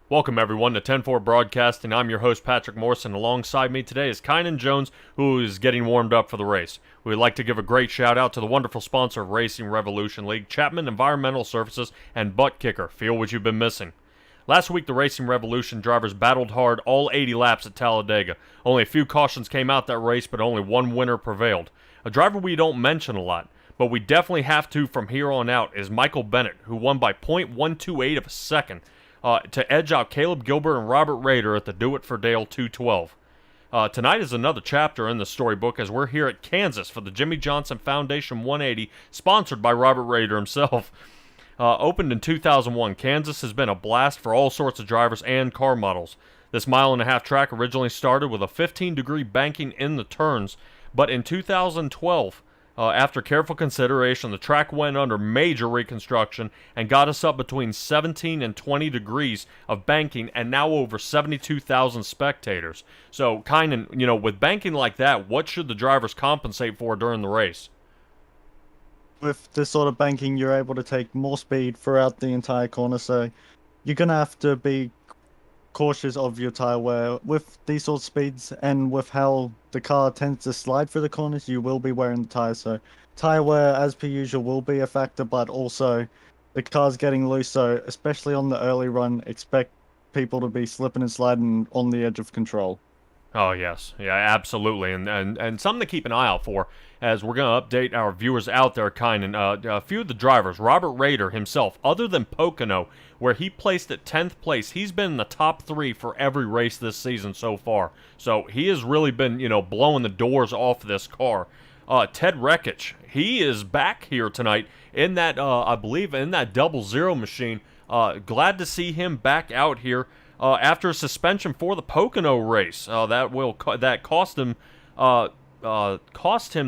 Welcome everyone to 10-4 Broadcasting. I'm your host Patrick Morrison. Alongside me today is Kynan Jones, who is getting warmed up for the race. We'd like to give a great shout out to the wonderful sponsor of Racing Revolution League, Chapman Environmental Services and Buttkicker. Feel what you've been missing. Last week, the Racing Revolution drivers battled hard all 80 laps at Talladega. Only a few cautions came out that race, but only one winner prevailed. A driver we don't mention a lot, but we definitely have to from here on out, is Michael Bennett, who won by .128 of a second. To edge out Caleb Gilbert and Robert Rader at the Do It for Dale 212. Tonight is another chapter in the storybook as we're here at Kansas for the Jimmie Johnson Foundation 180, sponsored by Robert Rader himself. Opened in 2001, Kansas has been a blast for all sorts of drivers and car models. This mile-and-a-half track originally started with a 15-degree banking in the turns, but in 2012, after careful consideration, the track went under major reconstruction and got us up between 17 and 20 degrees of banking and now over 72,000 spectators. So, Kynan, with banking like that, what should the drivers compensate for during the race? With this sort of banking, you're able to take more speed throughout the entire corner, so you're going to have to be cautious of your tire wear. With these sort of speeds and with how the car tends to slide through the corners, you will be wearing the tires, so tire wear as per usual will be a factor, but also the car's getting loose, so especially on the early run, expect people to be slipping and sliding on the edge of control. Oh, yes. Yeah, absolutely. And something to keep an eye out for as we're going to update our viewers out there, Kynan. A few of the drivers, Robert Rader himself, other than Pocono, where he placed at 10th place, he's been in the top 3 for every race this season so far. So he has really been, blowing the doors off this car. Ted Rekich, he is back here tonight in that, I believe, in that 00 machine. Glad to see him back out here. After a suspension for the Pocono race, that cost him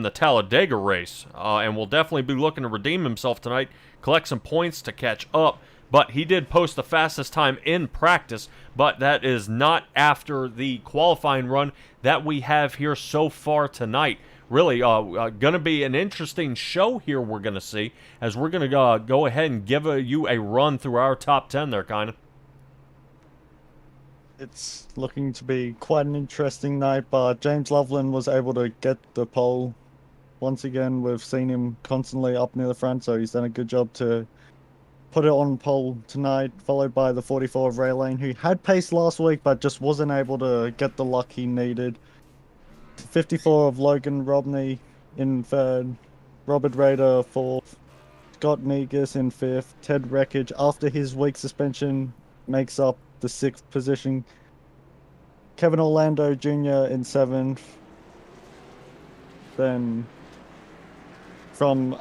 the Talladega race, and will definitely be looking to redeem himself tonight, collect some points to catch up. But he did post the fastest time in practice, but that is not after the qualifying run that we have here so far tonight. Really, going to be an interesting show here we're going to see, as we're going to go ahead and give you a run through our top 10 there, kind of. It's looking to be quite an interesting night, but James Loveland was able to get the pole. Once again, we've seen him constantly up near the front, so he's done a good job to put it on pole tonight, followed by the 44 of Ray Lane, who had pace last week, but just wasn't able to get the luck he needed. 54 of Logan Robney in third, Robert Rader fourth, Scott Negus in fifth, Ted Rekich, after his week suspension, makes up the 6th position. Kevin Orlando Jr. in 7th. Then from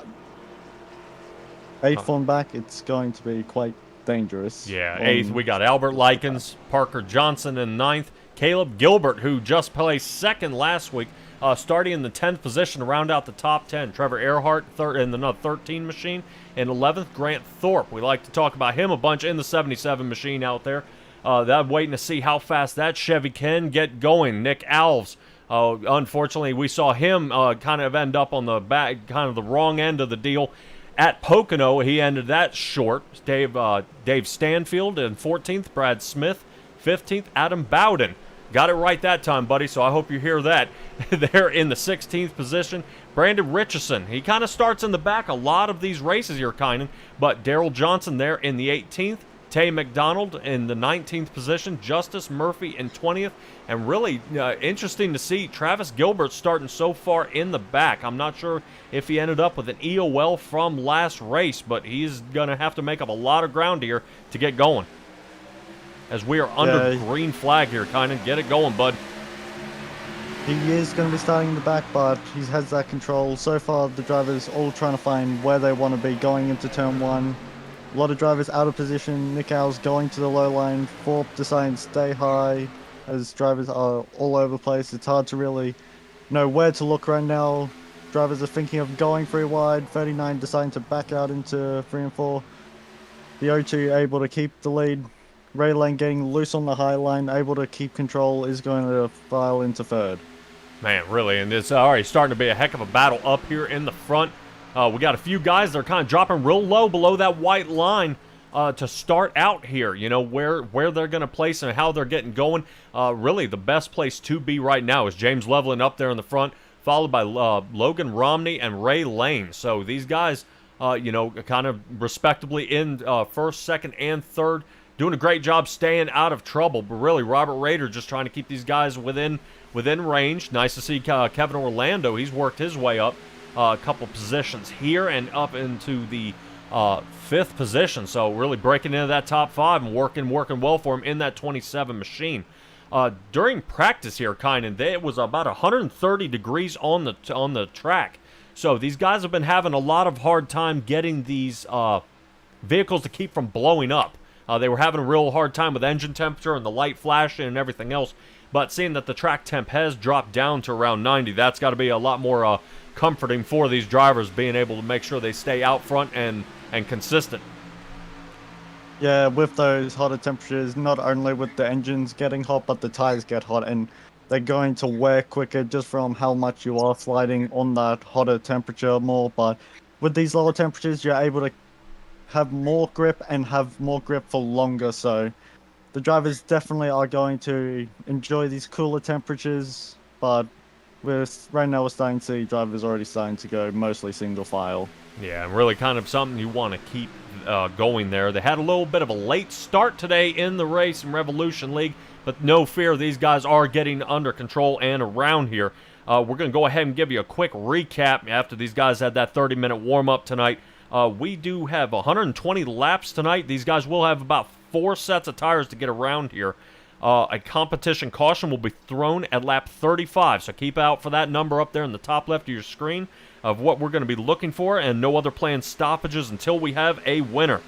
8th on back, it's going to be quite dangerous. Yeah, 8th we got Albert Likens, Parker Johnson in 9th, Caleb Gilbert, who just placed 2nd last week, starting in the 10th position to round out the top 10. Trevor Earhart in the 13 machine. And 11th, Grant Thorpe. We like to talk about him a bunch in the 77 machine out there. I'm waiting to see how fast that Chevy can get going. Nick Alves, unfortunately, we saw him kind of end up on the back, kind of the wrong end of the deal. At Pocono, he ended that short. Dave Stanfield in 14th, Brad Smith, 15th, Adam Bowden. Got it right that time, buddy, so I hope you hear that. There in the 16th position, Brandon Richardson. He kind of starts in the back a lot of these races here, Kynan, but Daryl Johnson there in the 18th, Tay McDonald in the 19th position, Justice Murphy in 20th, and really interesting to see Travis Gilbert starting so far in the back. I'm not sure if he ended up with an EOL from last race, but he's going to have to make up a lot of ground here to get going. As we are under green flag here, Kynan. Get it going, bud. He is going to be starting in the back, but he has that control. So far, the drivers all trying to find where they want to be going into turn 1. A lot of drivers out of position. Nick Alves going to the low line. Thorpe deciding to stay high as drivers are all over the place. It's hard to really know where to look right now. Drivers are thinking of going 3 wide. 39 deciding to back out into 3 and 4. The O2 able to keep the lead. Ray Lane getting loose on the high line, able to keep control, is going to file into 3rd. Man, really, and it's already starting to be a heck of a battle up here in the front. We got a few guys that are kind of dropping real low below that white line. to start out here. You know, where they're going to place and how they're getting going. Really, the best place to be right now is James Loveland up there in the front, followed by Logan Romney and Ray Lane. So these guys, you know, kind of respectably in first, second, and third, doing a great job staying out of trouble. But really, Robert Rader just trying to keep these guys within range. Nice to see Kevin Orlando. He's worked his way up a couple positions here and up into the fifth position. So really breaking into that top five and working well for him in that 27 machine. During practice here, it was about 130 degrees on the track. So these guys have been having a lot of hard time getting these vehicles to keep from blowing up. They were having a real hard time with engine temperature and the light flashing and everything else. But seeing that the track temp has dropped down to around 90, that's got to be a lot more comforting for these drivers, being able to make sure they stay out front and consistent. Yeah, with those hotter temperatures, not only with the engines getting hot, but the tires get hot, and they're going to wear quicker just from how much you are sliding on that hotter temperature more. But with these lower temperatures, you're able to have more grip and have more grip for longer. So the drivers definitely are going to enjoy these cooler temperatures, but right now we're starting to see drivers already starting to go mostly single file. Yeah, and really kind of something you want to keep going there. They had a little bit of a late start today in the race in Revolution League, but no fear, these guys are getting under control and around here. We're going to go ahead and give you a quick recap after these guys had that 30-minute warm-up tonight. We do have 120 laps tonight. These guys will have about 4 sets of tires to get around here. A competition caution will be thrown at lap 35, so keep out for that number up there in the top left of your screen of what we're going to be looking for, and no other planned stoppages until we have a winner.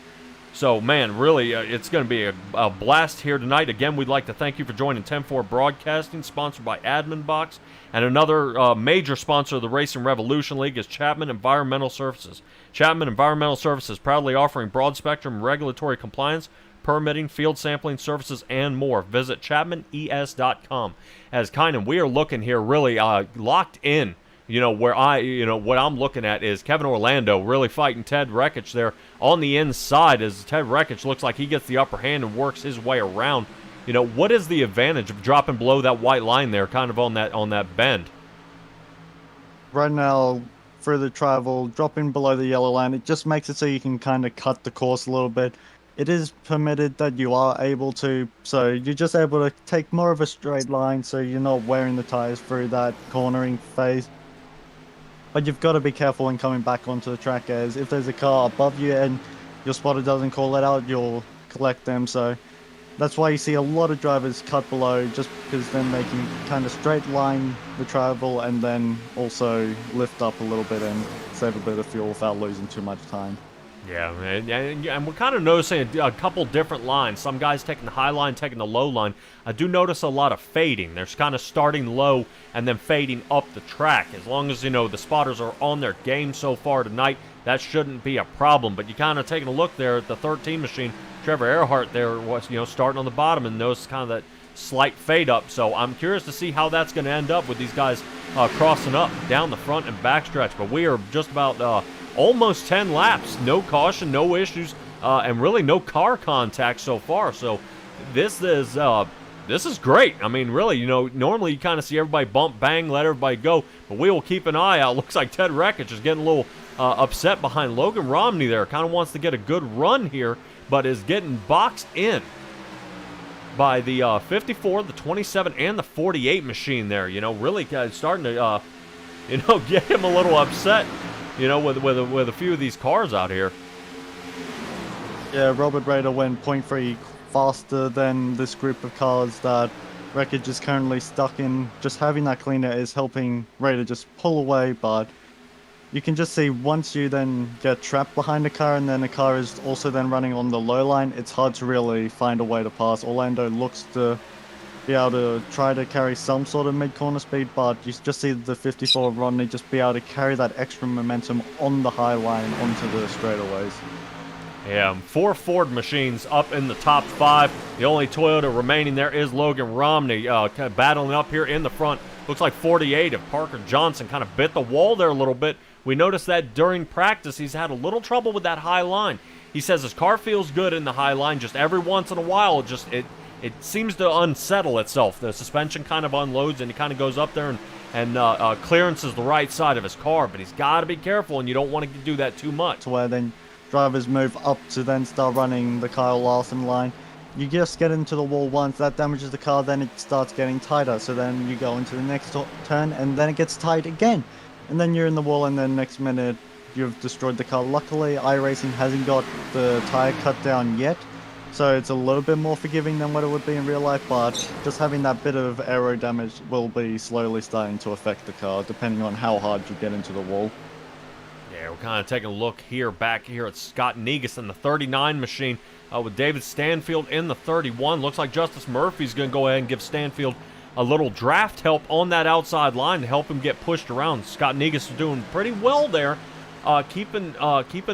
So, man, really, it's going to be a blast here tonight. Again, we'd like to thank you for joining 10-4 Broadcasting, sponsored by Admin Box. And another major sponsor of the Racing Revolution League is Chapman Environmental Services. Chapman Environmental Services proudly offering broad-spectrum regulatory compliance, permitting, field sampling services, and more. Visit ChapmanES.com. As Kynan, we are looking here really locked in. You know, what I'm looking at is Kevin Orlando really fighting Ted Rekich there on the inside, as Ted Rekich looks like he gets the upper hand and works his way around. You know, what is the advantage of dropping below that white line there, kind of on that bend? Right now, further travel, dropping below the yellow line, it just makes it so you can kind of cut the course a little bit. It is permitted that you are able to, so you're just able to take more of a straight line, so you're not wearing the tires through that cornering phase. But you've got to be careful when coming back onto the track, as if there's a car above you and your spotter doesn't call it out, you'll collect them. So that's why you see a lot of drivers cut below, just because then they can kind of straight line the travel and then also lift up a little bit and save a bit of fuel without losing too much time. Yeah, and we're kind of noticing a couple different lines. Some guys taking the high line, taking the low line. I do notice a lot of fading. They're kind of starting low and then fading up the track. As long as, you know, the spotters are on their game so far tonight, that shouldn't be a problem. But you kind of taking a look there at the 13 machine, Trevor Earhart there was, you know, starting on the bottom and notice kind of that slight fade up. So I'm curious to see how that's going to end up with these guys crossing up down the front and backstretch. But we are just about almost 10 laps, no caution, no issues, and really no car contact so far. So this is great. I mean, really, you know, normally you kind of see everybody bump, bang, let everybody go, but we will keep an eye out. Looks like Ted Rekich is getting a little upset behind Logan Romney there. Kind of wants to get a good run here, but is getting boxed in by the 54, the 27, and the 48 machine there. You know, really starting to, you know, get him a little upset. You know, with a few of these cars out here. Yeah, Robert Rader went 0.3 faster than this group of cars that Wreckage is currently stuck in. Just having that cleaner is helping Rader just pull away, but you can just see once you then get trapped behind a car and then the car is also then running on the low line, it's hard to really find a way to pass. Orlando looks to be able to try to carry some sort of mid-corner speed, but you just see the 54 Rodney just be able to carry that extra momentum on the high line onto the straightaways. Yeah, 4 Ford machines up in the top 5. The only Toyota remaining there is Logan Romney kind of battling up here in the front. Looks like 48 of Parker Johnson kind of bit the wall there a little bit. We noticed that during practice he's had a little trouble with that high line. He says his car feels good in the high line, just every once in a while, it seems to unsettle itself. The suspension kind of unloads, and he kind of goes up there and clearances the right side of his car, but he's got to be careful, and you don't want to do that too much. To where then drivers move up to then start running the Kyle Larson line. You just get into the wall once, that damages the car, then it starts getting tighter. So then you go into the next turn, and then it gets tight again. And then you're in the wall, and then next minute you've destroyed the car. Luckily, iRacing hasn't got the tire cut down yet, so it's a little bit more forgiving than what it would be in real life, but just having that bit of aero damage will be slowly starting to affect the car, depending on how hard you get into the wall. Yeah, we're kind of taking a look back here at Scott Negus in the 39 machine with David Stanfield in the 31. Looks like Justice Murphy's going to go ahead and give Stanfield a little draft help on that outside line to help him get pushed around. Scott Negus is doing pretty well there, keeping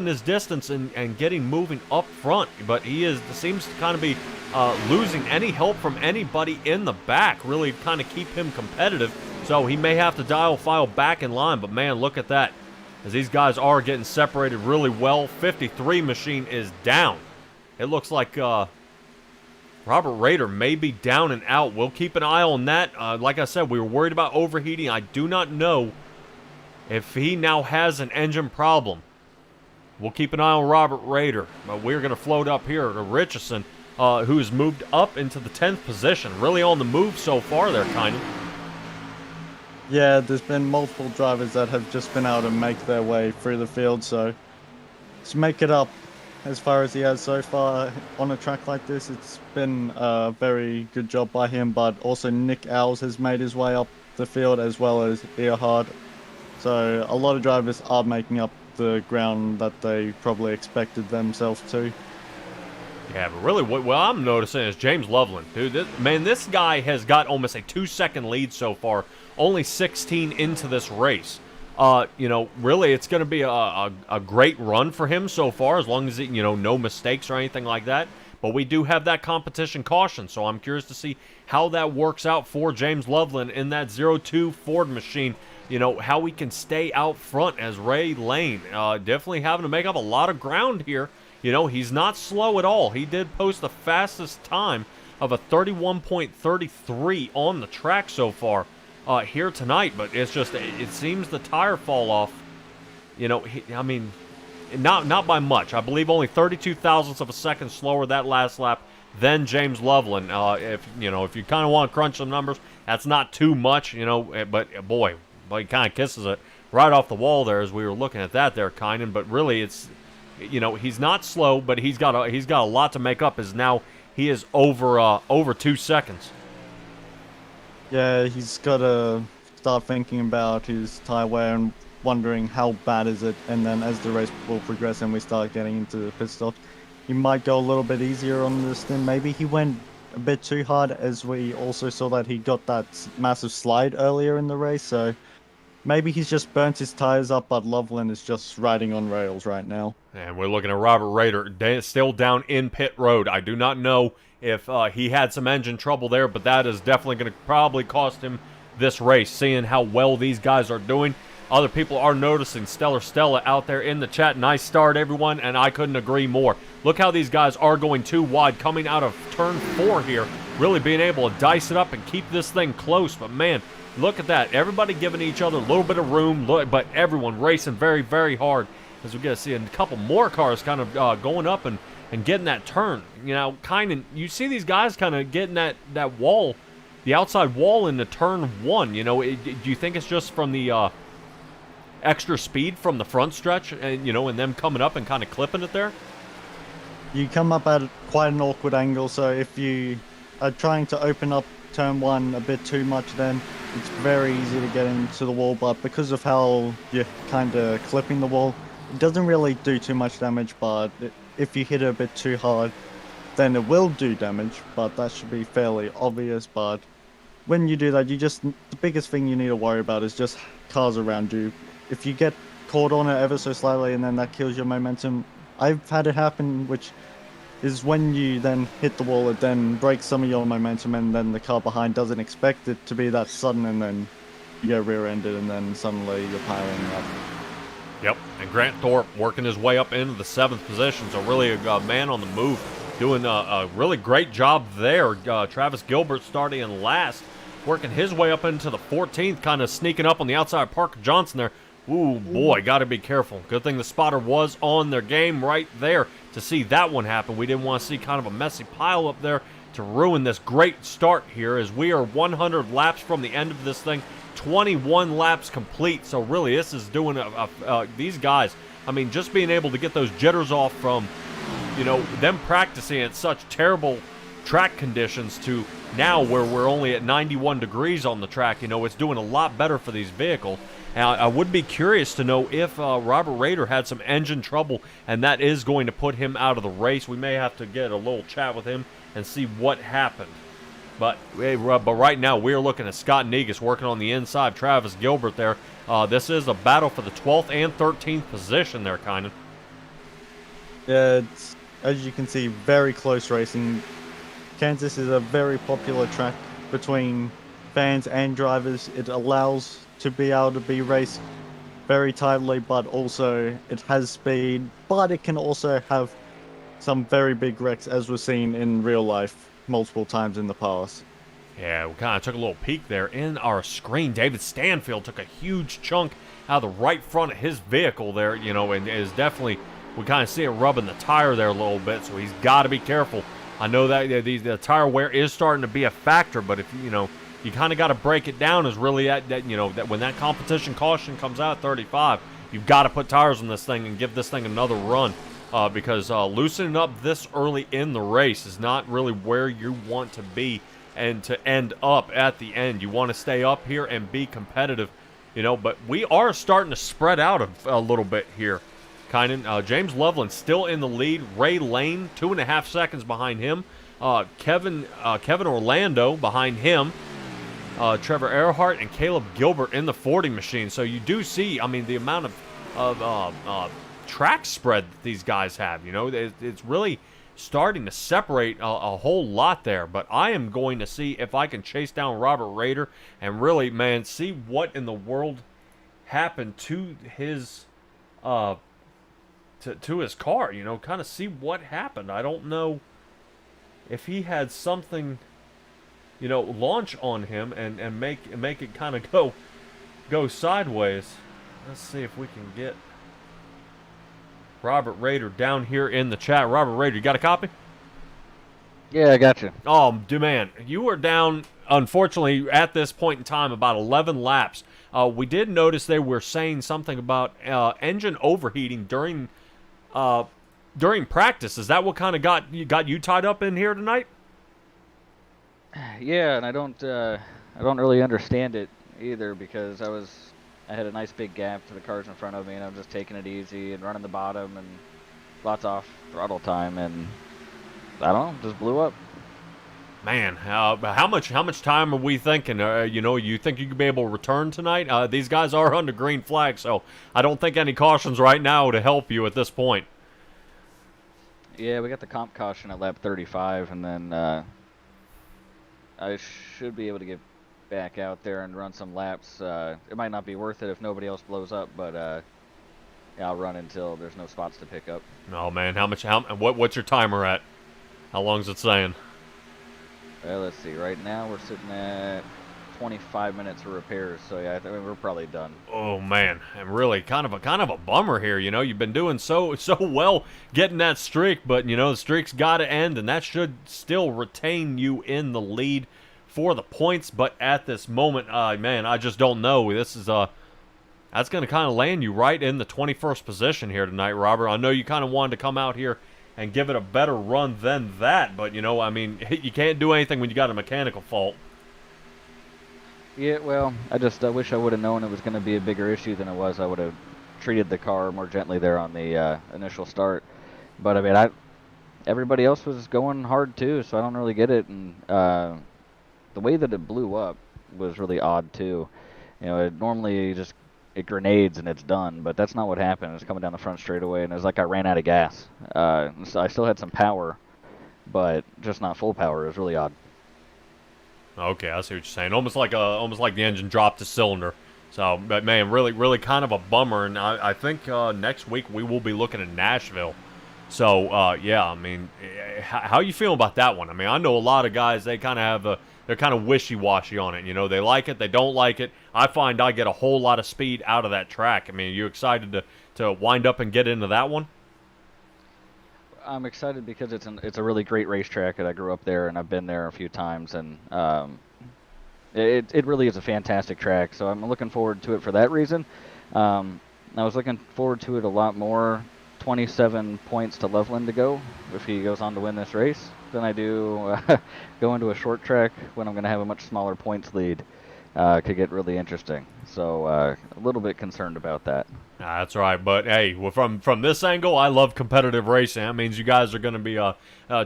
his distance and getting moving up front, but he seems to kind of be losing any help from anybody in the back, really kind of keep him competitive, so he may have to file back in line. But man, look at that, as these guys are getting separated really well. 53 machine is down. It looks like Robert Rader may be down and out. We'll keep an eye on that. Like I said, we were worried about overheating. I do not know if he now has an engine problem. We'll keep an eye on Robert Rader. But we're going to float up here to Richardson, who's moved up into the 10th position. Really on the move so far there, kind of. Yeah, there's been multiple drivers that have just been able to make their way through the field, so to make it up as far as he has so far on a track like this, it's been a very good job by him. But also Nick Owls has made his way up the field, as well as Earhart. So a lot of drivers are making up the ground that they probably expected themselves to. Yeah, but really what I'm noticing is James Loveland. Dude, this guy has got almost a 2-second lead so far, only 16 into this race. Really, it's going to be a great run for him so far, as long as no mistakes or anything like that. But we do have that competition caution, so I'm curious to see how that works out for James Loveland in that 02 Ford machine. How we can stay out front, as Ray Lane definitely having to make up a lot of ground here. He's not slow at all. He did post the fastest time of a 31.33 on the track so far here tonight, but it's just, it seems the tire fall off, not by much. I believe only 32 thousandths of a second slower that last lap than James Loveland. If you kind of want to crunch some numbers, that's not too much, but boy, he kind of kisses it right off the wall there as we were looking at that there, Kynan. But really, it's, he's not slow, but he's got a lot to make up, as now he is over 2 seconds. Yeah, he's got to start thinking about his tire wear and wondering how bad is it, and then as the race will progress and we start getting into the pit stop, he might go a little bit easier on this thing. Maybe he went a bit too hard, as we also saw that he got that massive slide earlier in the race, so maybe he's just burnt his tires up, but Loveland is just riding on rails right now. And we're looking at Robert Rader still down in pit road. I do not know if he had some engine trouble there, but that is definitely going to probably cost him this race, seeing how well these guys are doing. Other people are noticing Stellar Stella out there in the chat. Nice start, everyone, and I couldn't agree more. Look how these guys are going too wide coming out of turn 4 here, really being able to dice it up and keep this thing close. But man, look at that. Everybody giving each other a little bit of room, but everyone racing very, very hard, as we get to see a couple more cars kind of going up and getting that turn. You see these guys kind of getting that wall, the outside wall into turn 1. Do you think it's just from the extra speed from the front stretch, and and them coming up and kind of clipping it there? You come up at quite an awkward angle, so if you are trying to open up turn 1 a bit too much, then it's very easy to get into the wall. But because of how you're kind of clipping the wall, it doesn't really do too much damage, but if you hit it a bit too hard, then it will do damage, but that should be fairly obvious. But when you do that, the biggest thing you need to worry about is just cars around you. If you get caught on it ever so slightly and then that kills your momentum, I've had it happen, which is when you then hit the wall, it then breaks some of your momentum, and then the car behind doesn't expect it to be that sudden, and then you get rear-ended, and then suddenly you're piling up. Yep, and Grant Thorpe working his way up into the 7th position, so really a man on the move, doing a really great job there. Travis Gilbert starting in last, working his way up into the 14th, kind of sneaking up on the outside of Parker Johnson there. Ooh, boy, got to be careful. Good thing the spotter was on their game right there to see that one happen. We didn't want to see kind of a messy pile up there to ruin this great start here, as we are 100 laps from the end of this thing. 21 laps complete, so really this is doing these guys, I mean, just being able to get those jitters off from, them practicing at such terrible track conditions to now where we're only at 91 degrees on the track, it's doing a lot better for these vehicles. Now, I would be curious to know if Robert Rader had some engine trouble, and that is going to put him out of the race. We may have to get a little chat with him and see what happened. But right now, we're looking at Scott Negus working on the inside. Travis Gilbert there. This is a battle for the 12th and 13th position there, Kynan. Yeah, it's, as you can see, very close racing. Kansas is a very popular track between fans and drivers. It allows to be able to be raced very tightly, but also it has speed, but it can also have some very big wrecks, as we've seen in real life multiple times in the past. Yeah, we kind of took a little peek there in our screen. David Stanfield took a huge chunk out of the right front of his vehicle there, and is definitely, we kind of see it rubbing the tire there a little bit, so he's got to be careful. I know that the tire wear is starting to be a factor, but if, you kind of got to break it down is really that when that competition caution comes out at 35, you've got to put tires on this thing and give this thing another run. Because loosening up this early in the race is not really where you want to be and to end up at the end. You want to stay up here and be competitive, but we are starting to spread out a little bit here. James Loveland still in the lead. Ray Lane, 2.5 seconds behind him. Kevin Orlando behind him. Trevor Earhart and Caleb Gilbert in the 40 machine. So you do see, the amount of track spread that these guys have. It's really starting to separate a whole lot there. But I am going to see if I can chase down Robert Rader and really, man, see what in the world happened to his to his car. Kind of see what happened. I don't know if he had something, launch on him and make it kind of go sideways. Let's see if we can get Robert Rader down here in the chat. Robert Rader, you got a copy? Yeah, I got you. Oh, man, you are down, unfortunately, at this point in time, about 11 laps. We did notice they were saying something about engine overheating during practice. Is that what kind of got you tied up in here tonight? Yeah, and I don't really understand it either, because I had a nice big gap to the cars in front of me, and I'm just taking it easy and running the bottom and lots off throttle time, and I don't know, just blew up. Man, how much time are we thinking? You think you could be able to return tonight? These guys are under green flag, so I don't think any cautions right now to help you at this point. Yeah, we got the comp caution at lap 35, and then I should be able to get back out there and run some laps. It might not be worth it if nobody else blows up, but yeah, I'll run until there's no spots to pick up. Oh man, what's your timer at? How long's it saying? Well, let's see. Right now we're sitting at 25 minutes for repairs, so yeah, we're probably done. Oh man, and really kind of a bummer here. You've been doing so well getting that streak, but the streak's got to end, and that should still retain you in the lead for the points. But at this moment, man, I just don't know. This is that's going to kind of land you right in the 21st position here tonight, Robert. I know you kind of wanted to come out here and give it a better run than that, but you can't do anything when you got a mechanical fault. Yeah, well, I wish I would have known it was going to be a bigger issue than it was. I would have treated the car more gently there on the initial start. But everybody else was going hard too, so I don't really get it. And the way that it blew up was really odd too. Normally it grenades and it's done, but that's not what happened. It was coming down the front straightaway, and it was like I ran out of gas. So I still had some power, but just not full power. It was really odd. Okay, I see what you're saying. Almost like the engine dropped a cylinder. So, but man, really kind of a bummer. And I think next week we will be looking at Nashville. So, yeah, I mean, how you feel about that one? I mean, I know a lot of guys, they kind of have they're kind of wishy-washy on it. You know, they like it, they don't like it. I find I get a whole lot of speed out of that track. I mean, are you excited to wind up and get into that one? I'm excited because it's a really great racetrack, and I grew up there, and I've been there a few times, and it really is a fantastic track. So I'm looking forward to it for that reason. I was looking forward to it a lot more. 27 points to Loveland to go if he goes on to win this race than I do go into a short track when I'm going to have a much smaller points lead. Could get really interesting. So a little bit concerned about that. That's right, but hey, well, from this angle, I love competitive racing. That means you guys are going to be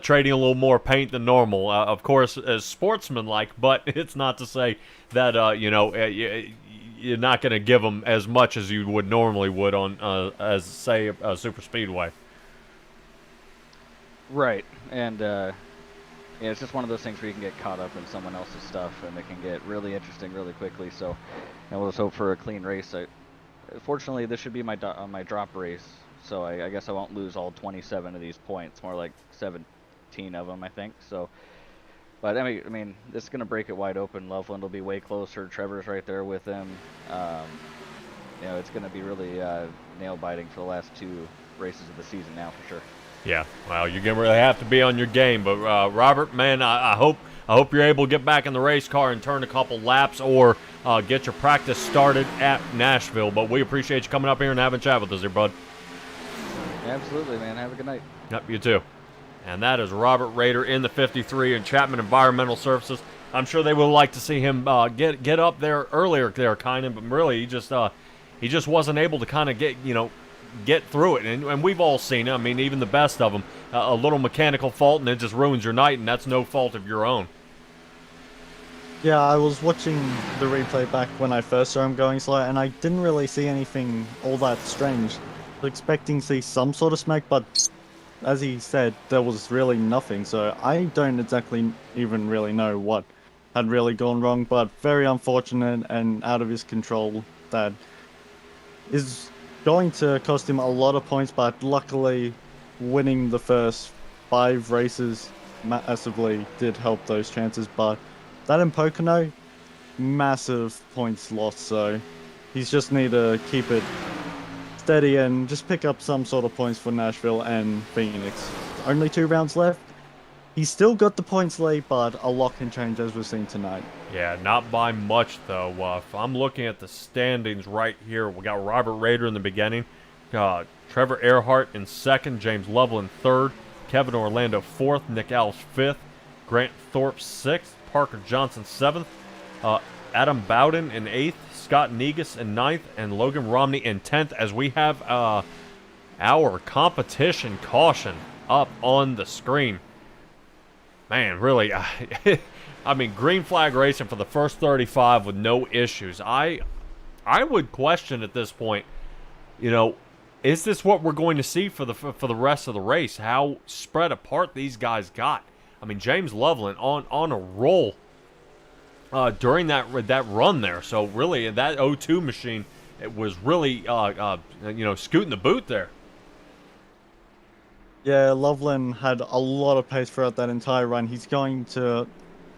trading a little more paint than normal. Of course, as sportsmanlike, but it's not to say that you're not going to give them as much as you would normally would on, as say, a super speedway. Right, and yeah, it's just one of those things where you can get caught up in someone else's stuff, and it can get really interesting really quickly. So, we'll just hope for a clean race. Fortunately, this should be my drop race, so I guess I won't lose all 27 of these points. More like 17 of them, I think. So, but I mean, this is gonna break it wide open. Loveland will be way closer. Trevor's right there with him. It's gonna be really nail biting for the last 2 races of the season now for sure. Yeah, well, you're gonna really have to be on your game. But Robert, man, I hope you're able to get back in the race car and turn a couple laps, or get your practice started at Nashville. But we appreciate you coming up here and having a chat with us here, bud. Absolutely, man. Have a good night. Yep, you too. And that is Robert Rader in the 53 in Chapman Environmental Services. I'm sure they would like to see him get up there earlier there, kind of, but really he just wasn't able to kind of get through it. And we've all seen it. I mean, even the best of them, a little mechanical fault, and it just ruins your night, and that's no fault of your own. Yeah, I was watching the replay back when I first saw him going slow, and I didn't really see anything all that strange. I was expecting to see some sort of smoke, but as he said, there was really nothing, so I don't exactly even really know what had really gone wrong, but very unfortunate and out of his control. That is going to cost him a lot of points, but luckily winning the first 5 races massively did help those chances. But that in Pocono, massive points lost, so he's just need to keep it steady and just pick up some sort of points for Nashville and Phoenix. Only 2 rounds left. He's still got the points lead, but a lot can change as we've seen tonight. Yeah, not by much, though. If I'm looking at the standings right here, we got Robert Rader in the beginning, Trevor Earhart in 2nd, James Loveland 3rd, Kevin Orlando 4th, Nick Alves 5th, Grant Thorpe 6th, Parker Johnson 7th, Adam Bowden in 8th, Scott Negus in 9th, and Logan Romney in 10th, as we have our competition caution up on the screen. Man, really, I mean, green flag racing for the first 35 with no issues. I would question at this point, is this what we're going to see for the rest of the race? How spread apart these guys got. I mean, James Loveland on a roll during that run there. So really, that O2 machine, it was really scooting the boot there. Yeah, Loveland had a lot of pace throughout that entire run. He's going to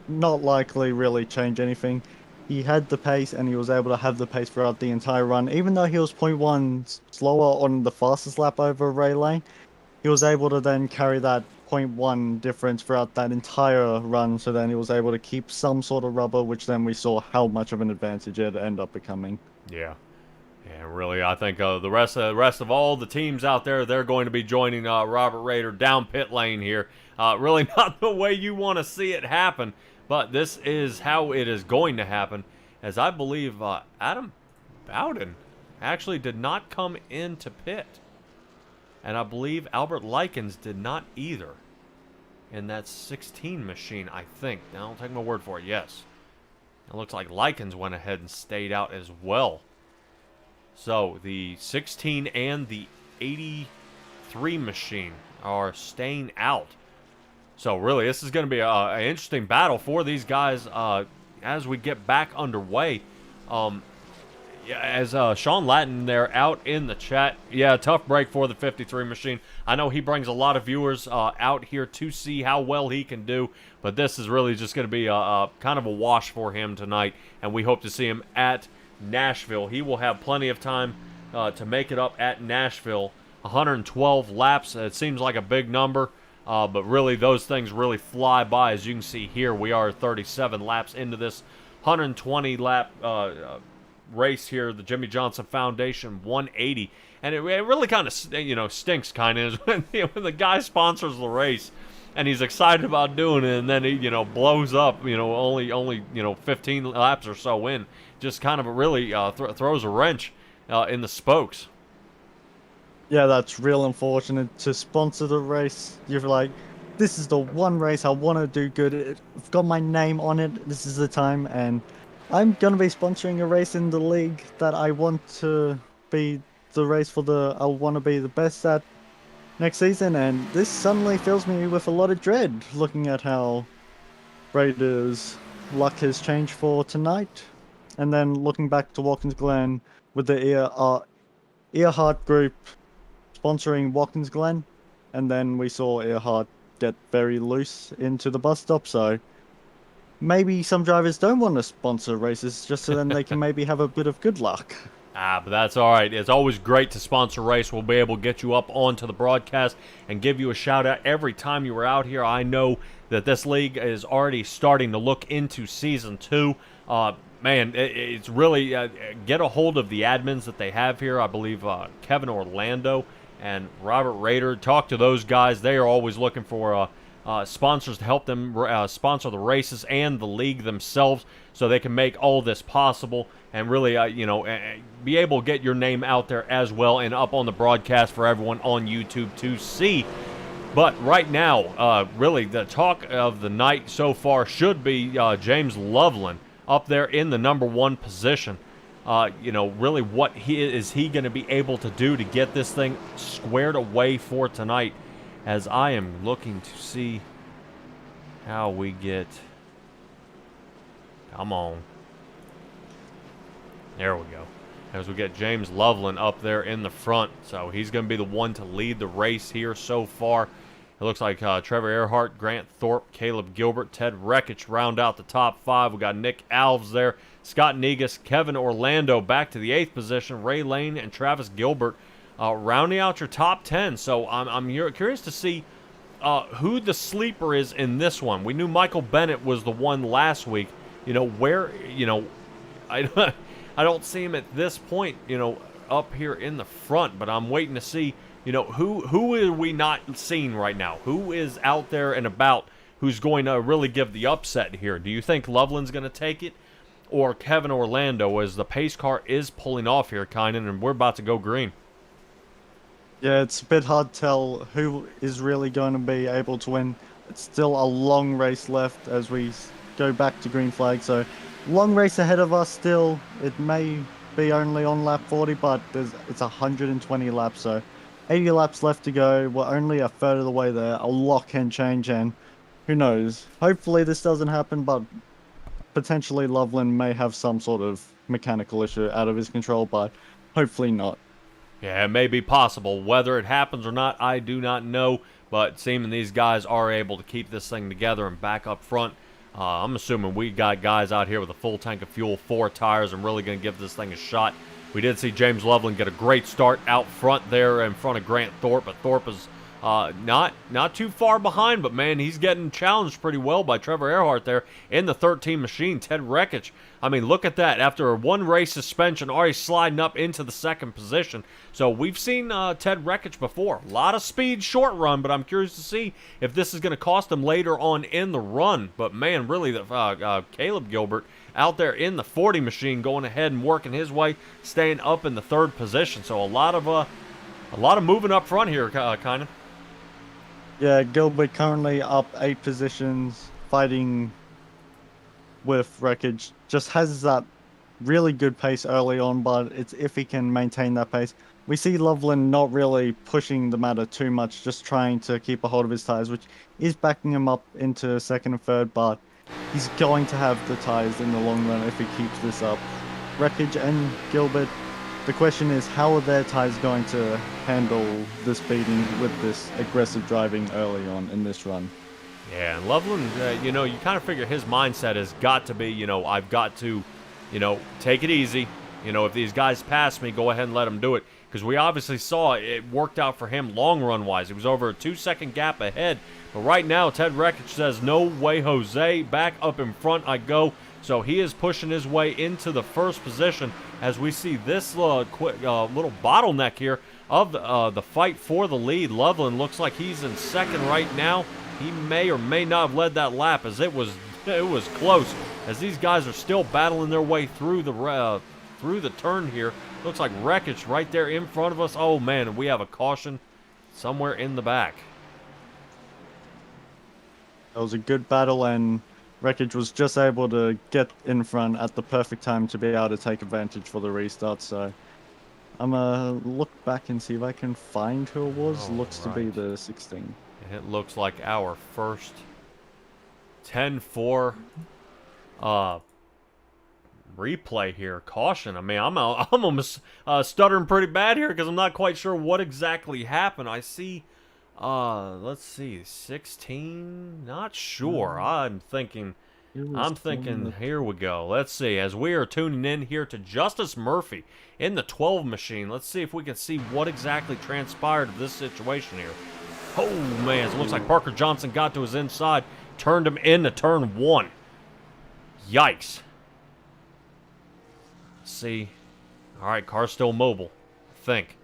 not likely really change anything. He had the pace, and he was able to have the pace throughout the entire run. Even though he was 0.1 slower on the fastest lap over Ray Lane, he was able to then carry that 0.1 difference throughout that entire run. So then he was able to keep some sort of rubber, which then we saw how much of an advantage it ended up becoming. Yeah. Yeah, really, I think the rest of all the teams out there, they're going to be joining Robert Rader down pit lane here. Really not the way you want to see it happen, but this is how it is going to happen, as I believe Adam Bowden actually did not come into pit, and I believe Albert Likens did not either in that 16 machine, I think. Now, don't take my word for it, yes. It looks like Likens went ahead and stayed out as well. So, the 16 and the 83 machine are staying out. So, really, this is going to be an interesting battle for these guys as we get back underway. Yeah, as Sean Latin there out in the chat, yeah, tough break for the 53 machine. I know he brings a lot of viewers out here to see how well he can do, but this is really just going to be a kind of a wash for him tonight, and we hope to see him at Nashville. He will have plenty of time to make it up at Nashville. 112 laps, it seems like a big number, but really those things really fly by. As you can see here, we are 37 laps into this 120 lap race here, the Jimmie Johnson Foundation 180, and it really kind of stinks kind of when the guy sponsors the race and he's excited about doing it, and then he blows up only 15 laps or so in, just kind of really throws a wrench in the spokes. Yeah, that's real unfortunate. To sponsor the race, you're like, this is the one race I want to do good. I've got my name on it. This is the time, and I'm going to be sponsoring a race in the league that I want to be the race for I want to be the best at next season, and this suddenly fills me with a lot of dread looking at how Raiders' luck has changed for tonight. And then looking back to Watkins Glen with the Earhart Group sponsoring Watkins Glen, and then we saw Earhart get very loose into the bus stop, so maybe some drivers don't want to sponsor races just so then they can maybe have a bit of good luck. But that's all right. It's always great to sponsor a race. We'll be able to get you up onto the broadcast and give you a shout out every time you were out here. I know that this league is already starting to look into Season 2. Man, it's really get a hold of the admins that they have here. I believe Kevin Orlando and Robert Rader. Talk to those guys. They are always looking for sponsors to help them sponsor the races and the league themselves, so they can make all this possible and really, be able to get your name out there as well and up on the broadcast for everyone on YouTube to see. But right now, really, the talk of the night so far should be James Loveland up there in the number 1 position. Really, what is he going to be able to do to get this thing squared away for tonight? As I am looking to see how we get... Come on. There we go. As we get James Loveland up there in the front. So he's going to be the one to lead the race here so far. It looks like Trevor Earhart, Grant Thorpe, Caleb Gilbert, Ted Rekich round out the top 5. We got Nick Alves there, Scott Negus, Kevin Orlando back to the 8th position, Ray Lane and Travis Gilbert rounding out your top 10. So I'm curious to see who the sleeper is in this one. We knew Michael Bennett was the one last week. I don't see him at this point, up here in the front, but I'm waiting to see, who are we not seeing right now? Who is out there and about who's going to really give the upset here? Do you think Loveland's going to take it, or Kevin Orlando, as the pace car is pulling off here, Kynan, and we're about to go green? Yeah, it's a bit hard to tell who is really going to be able to win. It's still a long race left as we go back to green flag, so long race ahead of us still. It may be only on lap 40, but it's 120 laps, so 80 laps left to go. We're only a third of the way there. A lot can change, and who knows? Hopefully this doesn't happen, but potentially Loveland may have some sort of mechanical issue out of his control, but hopefully not. Yeah, it may be possible. Whether it happens or not, I do not know, but seeming these guys are able to keep this thing together and back up front. I'm assuming we got guys out here with a full tank of fuel, 4 tires, and really going to give this thing a shot. We did see James Loveland get a great start out front there in front of Grant Thorpe, but Thorpe is not too far behind, but man, he's getting challenged pretty well by Trevor Earhart there in the 13 machine. Ted Rekich, I mean, look at that. After a 1 race suspension, already sliding up into the 2nd position. So we've seen Ted Rekich before. A lot of speed short run, but I'm curious to see if this is going to cost him later on in the run. But man, really, Caleb Gilbert out there in the 40 machine going ahead and working his way, staying up in the 3rd position. So a lot of moving up front here, kind of. Yeah, Gilbert currently up 8 positions, fighting with wreckage. Just has that really good pace early on, but it's if he can maintain that pace. We see Loveland not really pushing the matter too much, just trying to keep a hold of his tires, which is backing him up into 2nd and 3rd, but he's going to have the tires in the long run if he keeps this up. Wreckage and Gilbert, the question is, how are their tires going to handle this beating with this aggressive driving early on in this run? Yeah, and Loveland, you kind of figure his mindset has got to be, I've got to, take it easy. If these guys pass me, go ahead and let them do it. Because we obviously saw it worked out for him long run-wise. He was over a 2-second gap ahead. But right now, Ted Wreckage says, no way, Jose. Back up in front I go. So he is pushing his way into the first position as we see this little bottleneck here of the fight for the lead. Loveland looks like he's in second right now. He may or may not have led that lap as it was close as these guys are still battling their way through the turn here. Looks like Wreckage right there in front of us. Oh man, and we have a caution somewhere in the back. It was a good battle, and Wreckage was just able to get in front at the perfect time to be able to take advantage for the restart. So I'm gonna look back and see if I can find who it was. Looks to be the 16. And it looks like our first 10-4 replay here. Caution. I mean, I'm almost stuttering pretty bad here because I'm not quite sure what exactly happened. I see, let's see, 16? Not sure. I'm thinking, here we go. Let's see, as we are tuning in here to Justice Murphy in the 12 machine, let's see if we can see what exactly transpired of this situation here. Oh, man, it looks like Parker Johnson got to his inside, turned him into turn 1. Yikes. See. All right, car's still mobile, I think.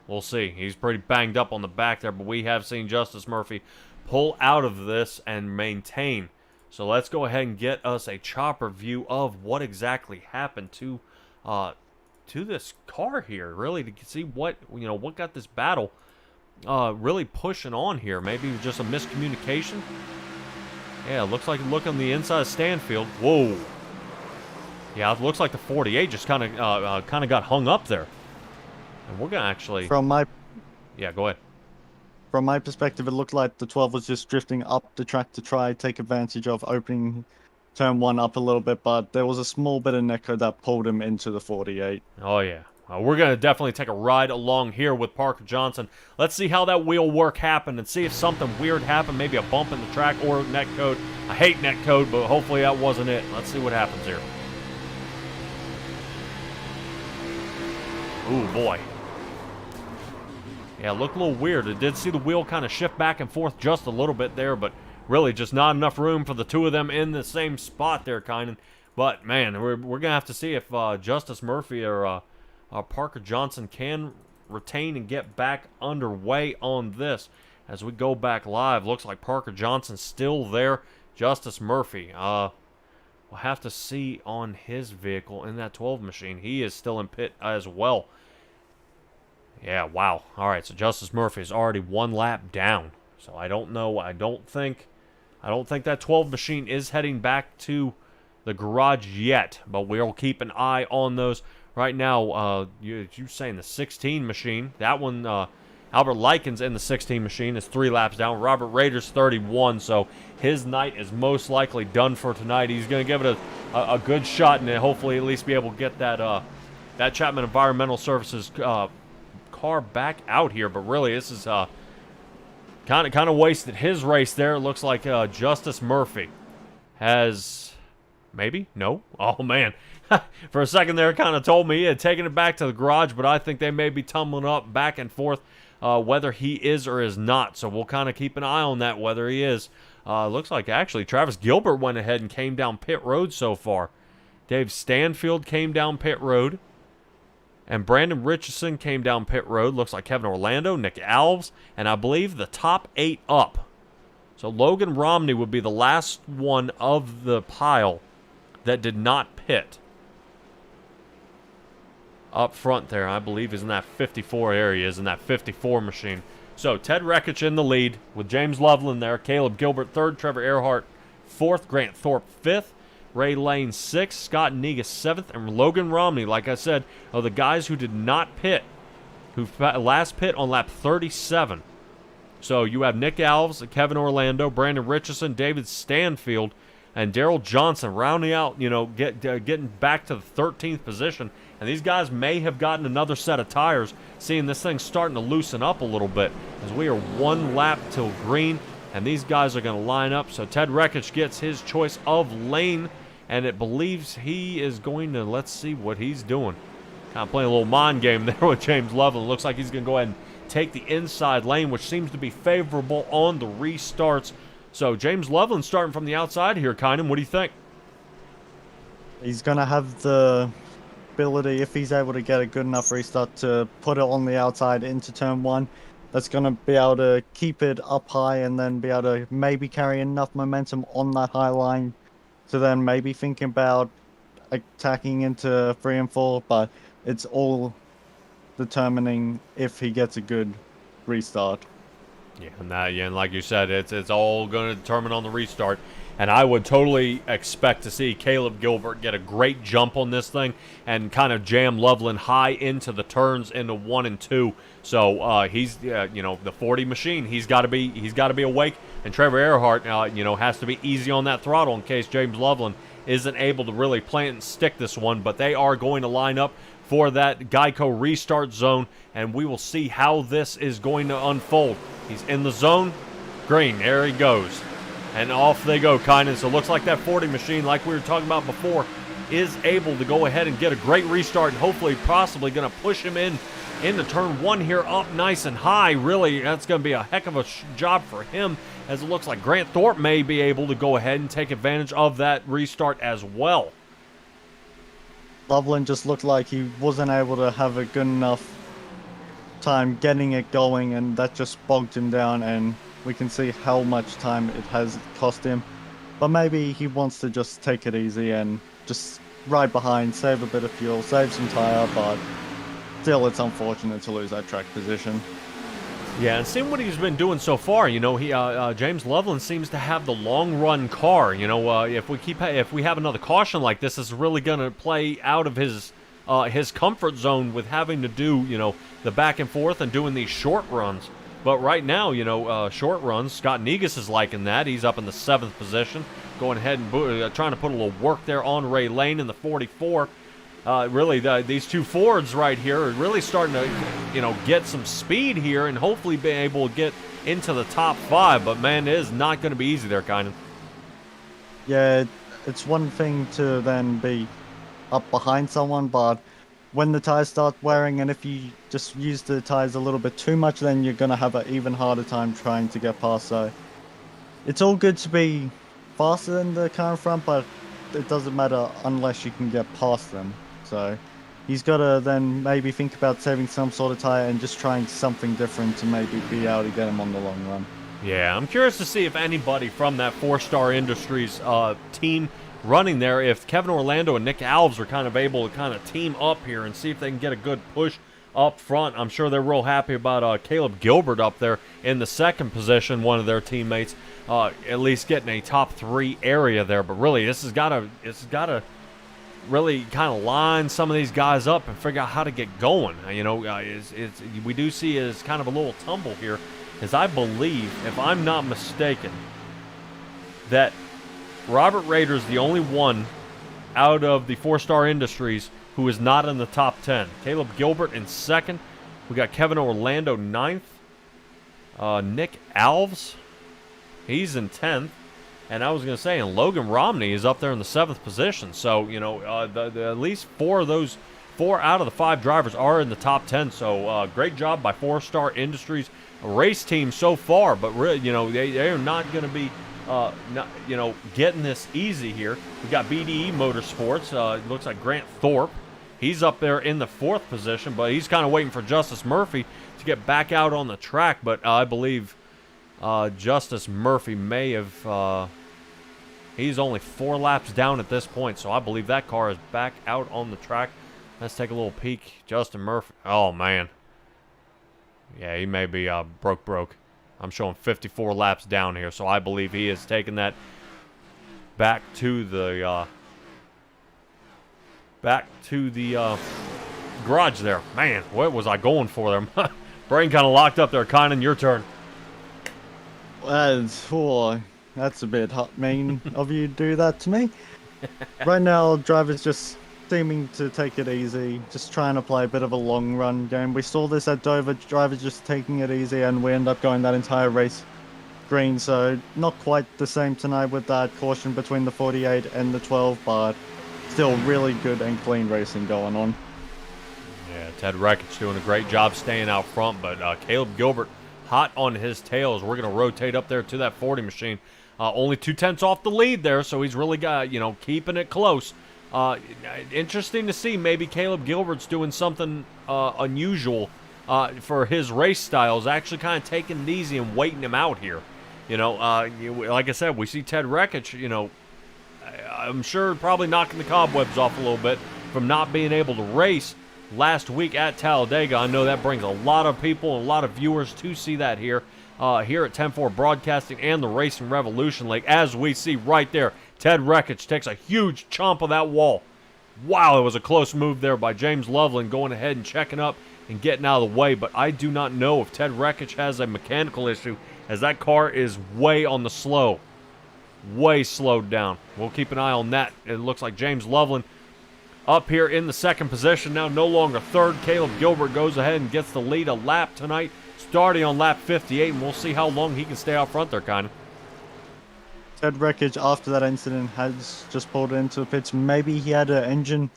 We'll see. He's pretty banged up on the back there, but we have seen Justice Murphy pull out of this and maintain. So let's go ahead and get us a chopper view of what exactly happened to this car here, really, to see what got this battle really pushing on here. Maybe it was just a miscommunication. Yeah, it looks like look on the inside of Stanfield. Whoa. Yeah, it looks like the 48 just kind of got hung up there. And we're gonna actually. Yeah, go ahead. From my perspective, it looked like the 12 was just drifting up the track to try take advantage of opening turn 1 up a little bit, but there was a small bit of netcode that pulled him into the 48. Oh yeah. We're going to definitely take a ride along here with Parker Johnson. Let's see how that wheel work happened and see if something weird happened, maybe a bump in the track or netcode. I hate netcode, but hopefully that wasn't it. Let's see what happens here. Ooh, boy. Yeah, it looked a little weird. I did see the wheel kind of shift back and forth just a little bit there, but really just not enough room for the two of them in the same spot there, Kynan. But, man, we're going to have to see if Justice Murphy or Parker Johnson can retain and get back underway on this as we go back live. Looks like Parker Johnson's still there. Justice Murphy, we'll have to see on his vehicle in that 12 machine. He is still in pit as well. Yeah, wow. All right, so Justice Murphy is already 1 lap down. So I don't know. I don't think that 12 machine is heading back to the garage yet, but we'll keep an eye on those. Right now, you're saying the 16 machine. That one, Albert Likens in the 16 machine is 3 laps down. Robert Rader's 31, so his night is most likely done for tonight. He's going to give it a good shot and hopefully at least be able to get that Chapman Environmental Services car back out here. But really, this is kind of wasted his race there. It looks like Justice Murphy has maybe no. Oh man. For a second there, it kind of told me he had taken it back to the garage, but I think they may be tumbling up back and forth whether he is or is not. So we'll kind of keep an eye on that, whether he is. Looks like actually Travis Gilbert went ahead and came down pit road so far. Dave Stanfield came down pit road. And Brandon Richardson came down pit road. Looks like Kevin Orlando, Nick Alves, and I believe the top 8 up. So Logan Romney would be the last one of the pile that did not pit. Up front there, I believe, is in that 54 area, is in that 54 machine. So Ted Wreckage in the lead with James Loveland there, Caleb Gilbert 3rd, Trevor Earhart 4th, Grant Thorpe 5th, Ray Lane 6th, Scott Negus 7th, and Logan Romney, like I said, are the guys who did not pit, who last pit on lap 37. So you have Nick Alves, Kevin Orlando, Brandon Richardson, David Stanfield, and Daryl Johnson rounding out, getting back to the 13th position. And these guys may have gotten another set of tires, seeing this thing starting to loosen up a little bit, as we are 1 lap till green, and these guys are going to line up. So Ted Rekich gets his choice of lane, and it believes he is going to, let's see what he's doing. Kind of playing a little mind game there with James Loveland. Looks like he's going to go ahead and take the inside lane, which seems to be favorable on the restarts. So James Loveland starting from the outside here, Kynan. What do you think? He's going to have the ability, if he's able to get a good enough restart, to put it on the outside into turn 1. That's going to be able to keep it up high and then be able to maybe carry enough momentum on that high line to then maybe thinking about attacking into 3 and 4, but it's all determining if he gets a good restart. Yeah, and like you said, it's all going to determine on the restart. And I would totally expect to see Caleb Gilbert get a great jump on this thing and kind of jam Loveland high into the turns into 1 and 2. So he's the 40 machine. He's got to be awake. And Trevor Earhart has to be easy on that throttle in case James Loveland isn't able to really plant and stick this one. But they are going to line up for that Geico restart zone, and we will see how this is going to unfold. He's in the zone. Green. There he goes. And off they go, Kynan. So it looks like that 40 machine, like we were talking about before, is able to go ahead and get a great restart, and hopefully possibly going to push him into turn 1 here up nice and high. Really, that's going to be a heck of a job for him, as it looks like Grant Thorpe may be able to go ahead and take advantage of that restart as well. Loveland just looked like he wasn't able to have a good enough time getting it going, and that just bogged him down, and we can see how much time it has cost him. But maybe he wants to just take it easy and just ride behind, save a bit of fuel, save some tire, but still it's unfortunate to lose that track position. Yeah, and seeing what he's been doing so far, James Loveland seems to have the long run car. If we have another caution like this, it's really going to play out of his comfort zone with having to do the back and forth and doing these short runs. But right now, short runs, Scott Negus is liking that. He's up in the 7th position, going ahead and trying to put a little work there on Ray Lane in the 44. These two Fords right here are really starting to, get some speed here and hopefully be able to get into the top 5. But, man, it is not going to be easy there, Kynan. Yeah, it's one thing to then be up behind someone, but when the tires start wearing, and if you just use the tires a little bit too much, then you're going to have an even harder time trying to get past. So it's all good to be faster than the car in front, but it doesn't matter unless you can get past them. So he's got to then maybe think about saving some sort of tire and just trying something different to maybe be able to get him on the long run. Yeah, I'm curious to see if anybody from that 4-Star Industries team running there, if Kevin Orlando and Nick Alves are kind of able to kind of team up here and see if they can get a good push up front. I'm sure they're real happy about Caleb Gilbert up there in the 2nd position, one of their teammates, at least getting a top 3 area there. But really, this has got to really kind of line some of these guys up and figure out how to get going. We do see it as kind of a little tumble here, as I believe, if I'm not mistaken, that Robert Rader's the only one out of the 4-Star Industries who is not in the top 10. Caleb Gilbert in 2nd. We got Kevin Orlando 9th. Nick Alves, he's in 10th. And I was going to say, and Logan Romney is up there in the 7th position. So, at least 4 out of the 5 drivers are in the top 10. So, great job by 4-Star Industries race team so far. But, they are not going to be getting this easy here. We got BDE Motorsports. It looks like Grant Thorpe. He's up there in the 4th position, but he's kind of waiting for Justice Murphy to get back out on the track. But I believe Justice Murphy may have... he's only 4 laps down at this point, so I believe that car is back out on the track. Let's take a little peek. Justin Murphy. Oh, man. Yeah, he may be broke. I'm showing 54 laps down here, so I believe he is taking that back to the garage there. Man, what was I going for there? Brain kind of locked up there. Kynan, your turn. That's a bit mean of you to do that to me. Right now, drivers just seeming to take it easy, just trying to play a bit of a long run game. We saw this at Dover, drivers just taking it easy, and we end up going that entire race green. So not quite the same tonight with that caution between the 48 and the 12, but still really good and clean racing going on. Yeah, Ted Reckich doing a great job staying out front, but Caleb Gilbert hot on his tails. We're going to rotate up there to that 40 machine. Only 2/10 off the lead there, so he's really got, keeping it close. Interesting to see maybe Caleb Gilbert's doing something unusual for his race styles, actually kind of taking it easy and waiting him out here. Like I said, we see Ted Reckich, I'm sure probably knocking the cobwebs off a little bit from not being able to race last week at Talladega. I know that brings a lot of people and a lot of viewers to see that here at 10-4 Broadcasting and the Racing Revolution League. As we see right there, Ted Reckich takes a huge chomp of that wall. Wow, it was a close move there by James Loveland going ahead and checking up and getting out of the way. But I do not know if Ted Reckich has a mechanical issue, as that car is way on the slow. Way slowed down. We'll keep an eye on that. It looks like James Loveland up here in the second position now, no longer third. Caleb Gilbert goes ahead and gets the lead a lap tonight, starting on lap 58, and we'll see how long he can stay out front there, kind of. Ted Reckich, after that incident, has just pulled into the pits. Maybe he had an engine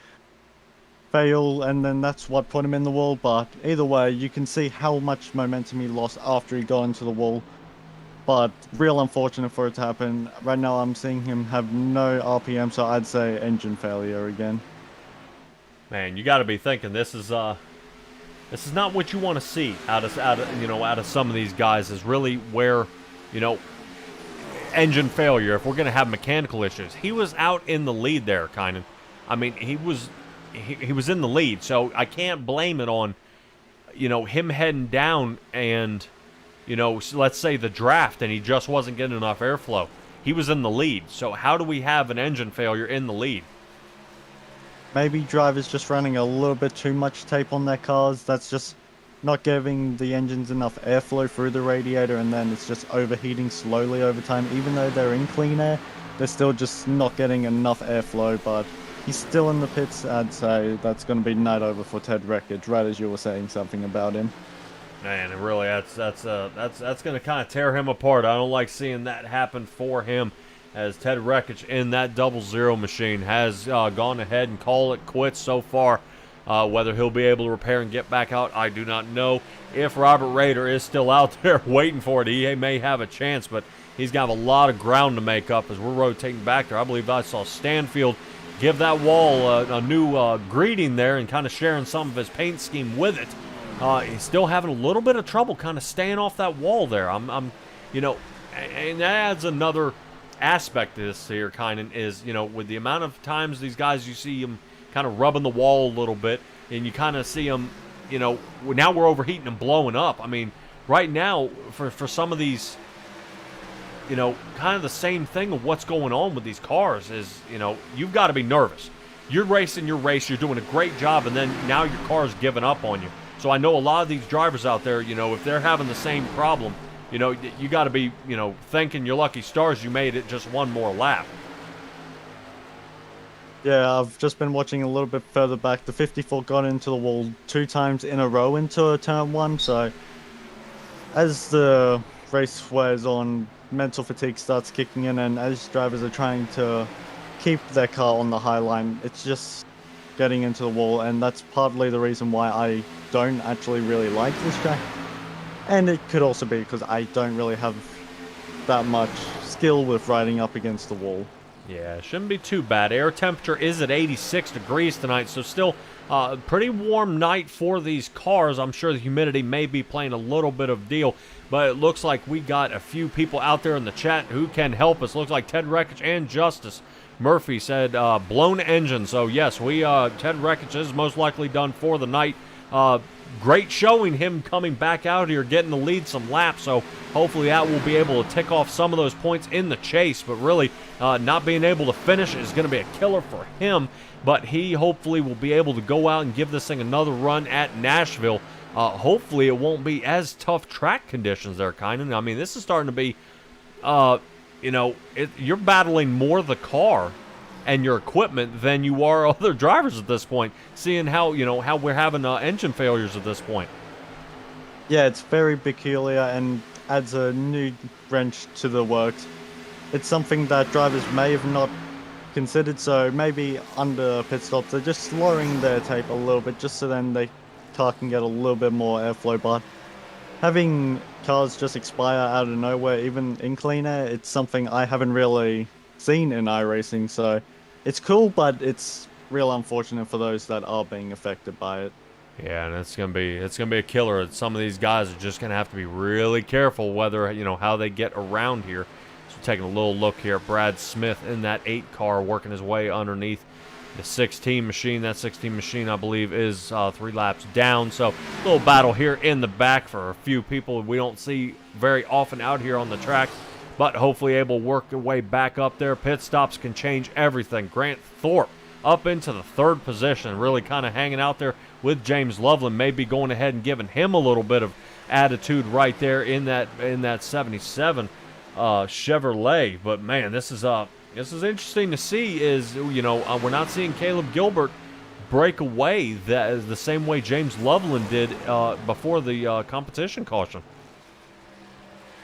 fail, and then that's what put him in the wall. But either way, you can see how much momentum he lost after he got into the wall. But real unfortunate for it to happen. Right now, I'm seeing him have no RPM, so I'd say engine failure again. Man, you got to be thinking this is not what you want to see out of some of these guys. Is really where, engine failure. If we're going to have mechanical issues, he was out in the lead there, kind of. I mean, he was in the lead, so I can't blame it on, him heading down and, let's say the draft, and he just wasn't getting enough airflow. He was in the lead, so how do we have an engine failure in the lead? Maybe drivers just running a little bit too much tape on their cars. That's just not giving the engines enough airflow through the radiator, and then it's just overheating slowly over time. Even though they're in clean air, they're still just not getting enough airflow. But he's still in the pits. I'd say that's going to be night over for Ted Reckich, right as you were saying something about him. Man, and really, that's going to kind of tear him apart. I don't like seeing that happen for him, as Ted Reckich in that 00 machine has gone ahead and called it quits so far. Whether he'll be able to repair and get back out, I do not know. If Robert Rader is still out there waiting for it, he may have a chance, but he's got a lot of ground to make up as we're rotating back there. I believe I saw Stanfield give that wall a new greeting there and kind of sharing some of his paint scheme with it. He's still having a little bit of trouble kind of staying off that wall there. And that adds another aspect to this here, kind of, is, with the amount of times these guys, you see them kind of rubbing the wall a little bit, and you kind of see them, now we're overheating and blowing up. I mean, right now, for some of these, kind of the same thing of what's going on with these cars is, you've got to be nervous. You're racing your race, you're doing a great job, and then now your car's giving up on you. So I know a lot of these drivers out there, if they're having the same problem, you got to be, thanking your lucky stars you made it just one more lap. Yeah, I've just been watching a little bit further back. The 54 got into the wall 2 times in a row into turn 1, so as the race wears on, mental fatigue starts kicking in, and as drivers are trying to keep their car on the high line, it's just getting into the wall, and that's partly the reason why I don't actually really like this track. And it could also be because I don't really have that much skill with riding up against the wall. Yeah, shouldn't be too bad. Air temperature is at 86 degrees tonight, so still a pretty warm night for these cars. I'm sure the humidity may be playing a little bit of deal, but it looks like we got a few people out there in the chat who can help us. Looks like Ted Reckich and Justice Murphy said blown engine. So yes, Ted Reckich is most likely done for the night. Great showing him coming back out here, getting the lead some laps, so hopefully that will be able to tick off some of those points in the chase, but really not being able to finish is going to be a killer for him, but he hopefully will be able to go out and give this thing another run at Nashville. Hopefully it won't be as tough track conditions there, kind of. I mean, this is starting to be you're battling more the car and your equipment than you are other drivers at this point, seeing how we're having engine failures at this point. Yeah, it's very peculiar and adds a new wrench to the works. It's something that drivers may have not considered, so maybe under pit stops they're just lowering their tape a little bit just so then the car can get a little bit more airflow. But having cars just expire out of nowhere, even in clean air, it's something I haven't really seen in iRacing, so it's cool, but it's real unfortunate for those that are being affected by it. Yeah, and it's gonna be a killer. Some of these guys are just gonna have to be really careful whether how they get around here. So taking a little look here at Brad Smith in that 8 car, working his way underneath the 16 machine. That 16 machine, I believe, is 3 laps down. So a little battle here in the back for a few people we don't see very often out here on the track, but hopefully able to work their way back up there. Pit stops can change everything. Grant Thorpe up into the 3rd position, really kind of hanging out there with James Loveland, maybe going ahead and giving him a little bit of attitude right there in that 77 Chevrolet. But man, this is interesting to see. We're not seeing Caleb Gilbert break away the same way James Loveland did before the competition caution.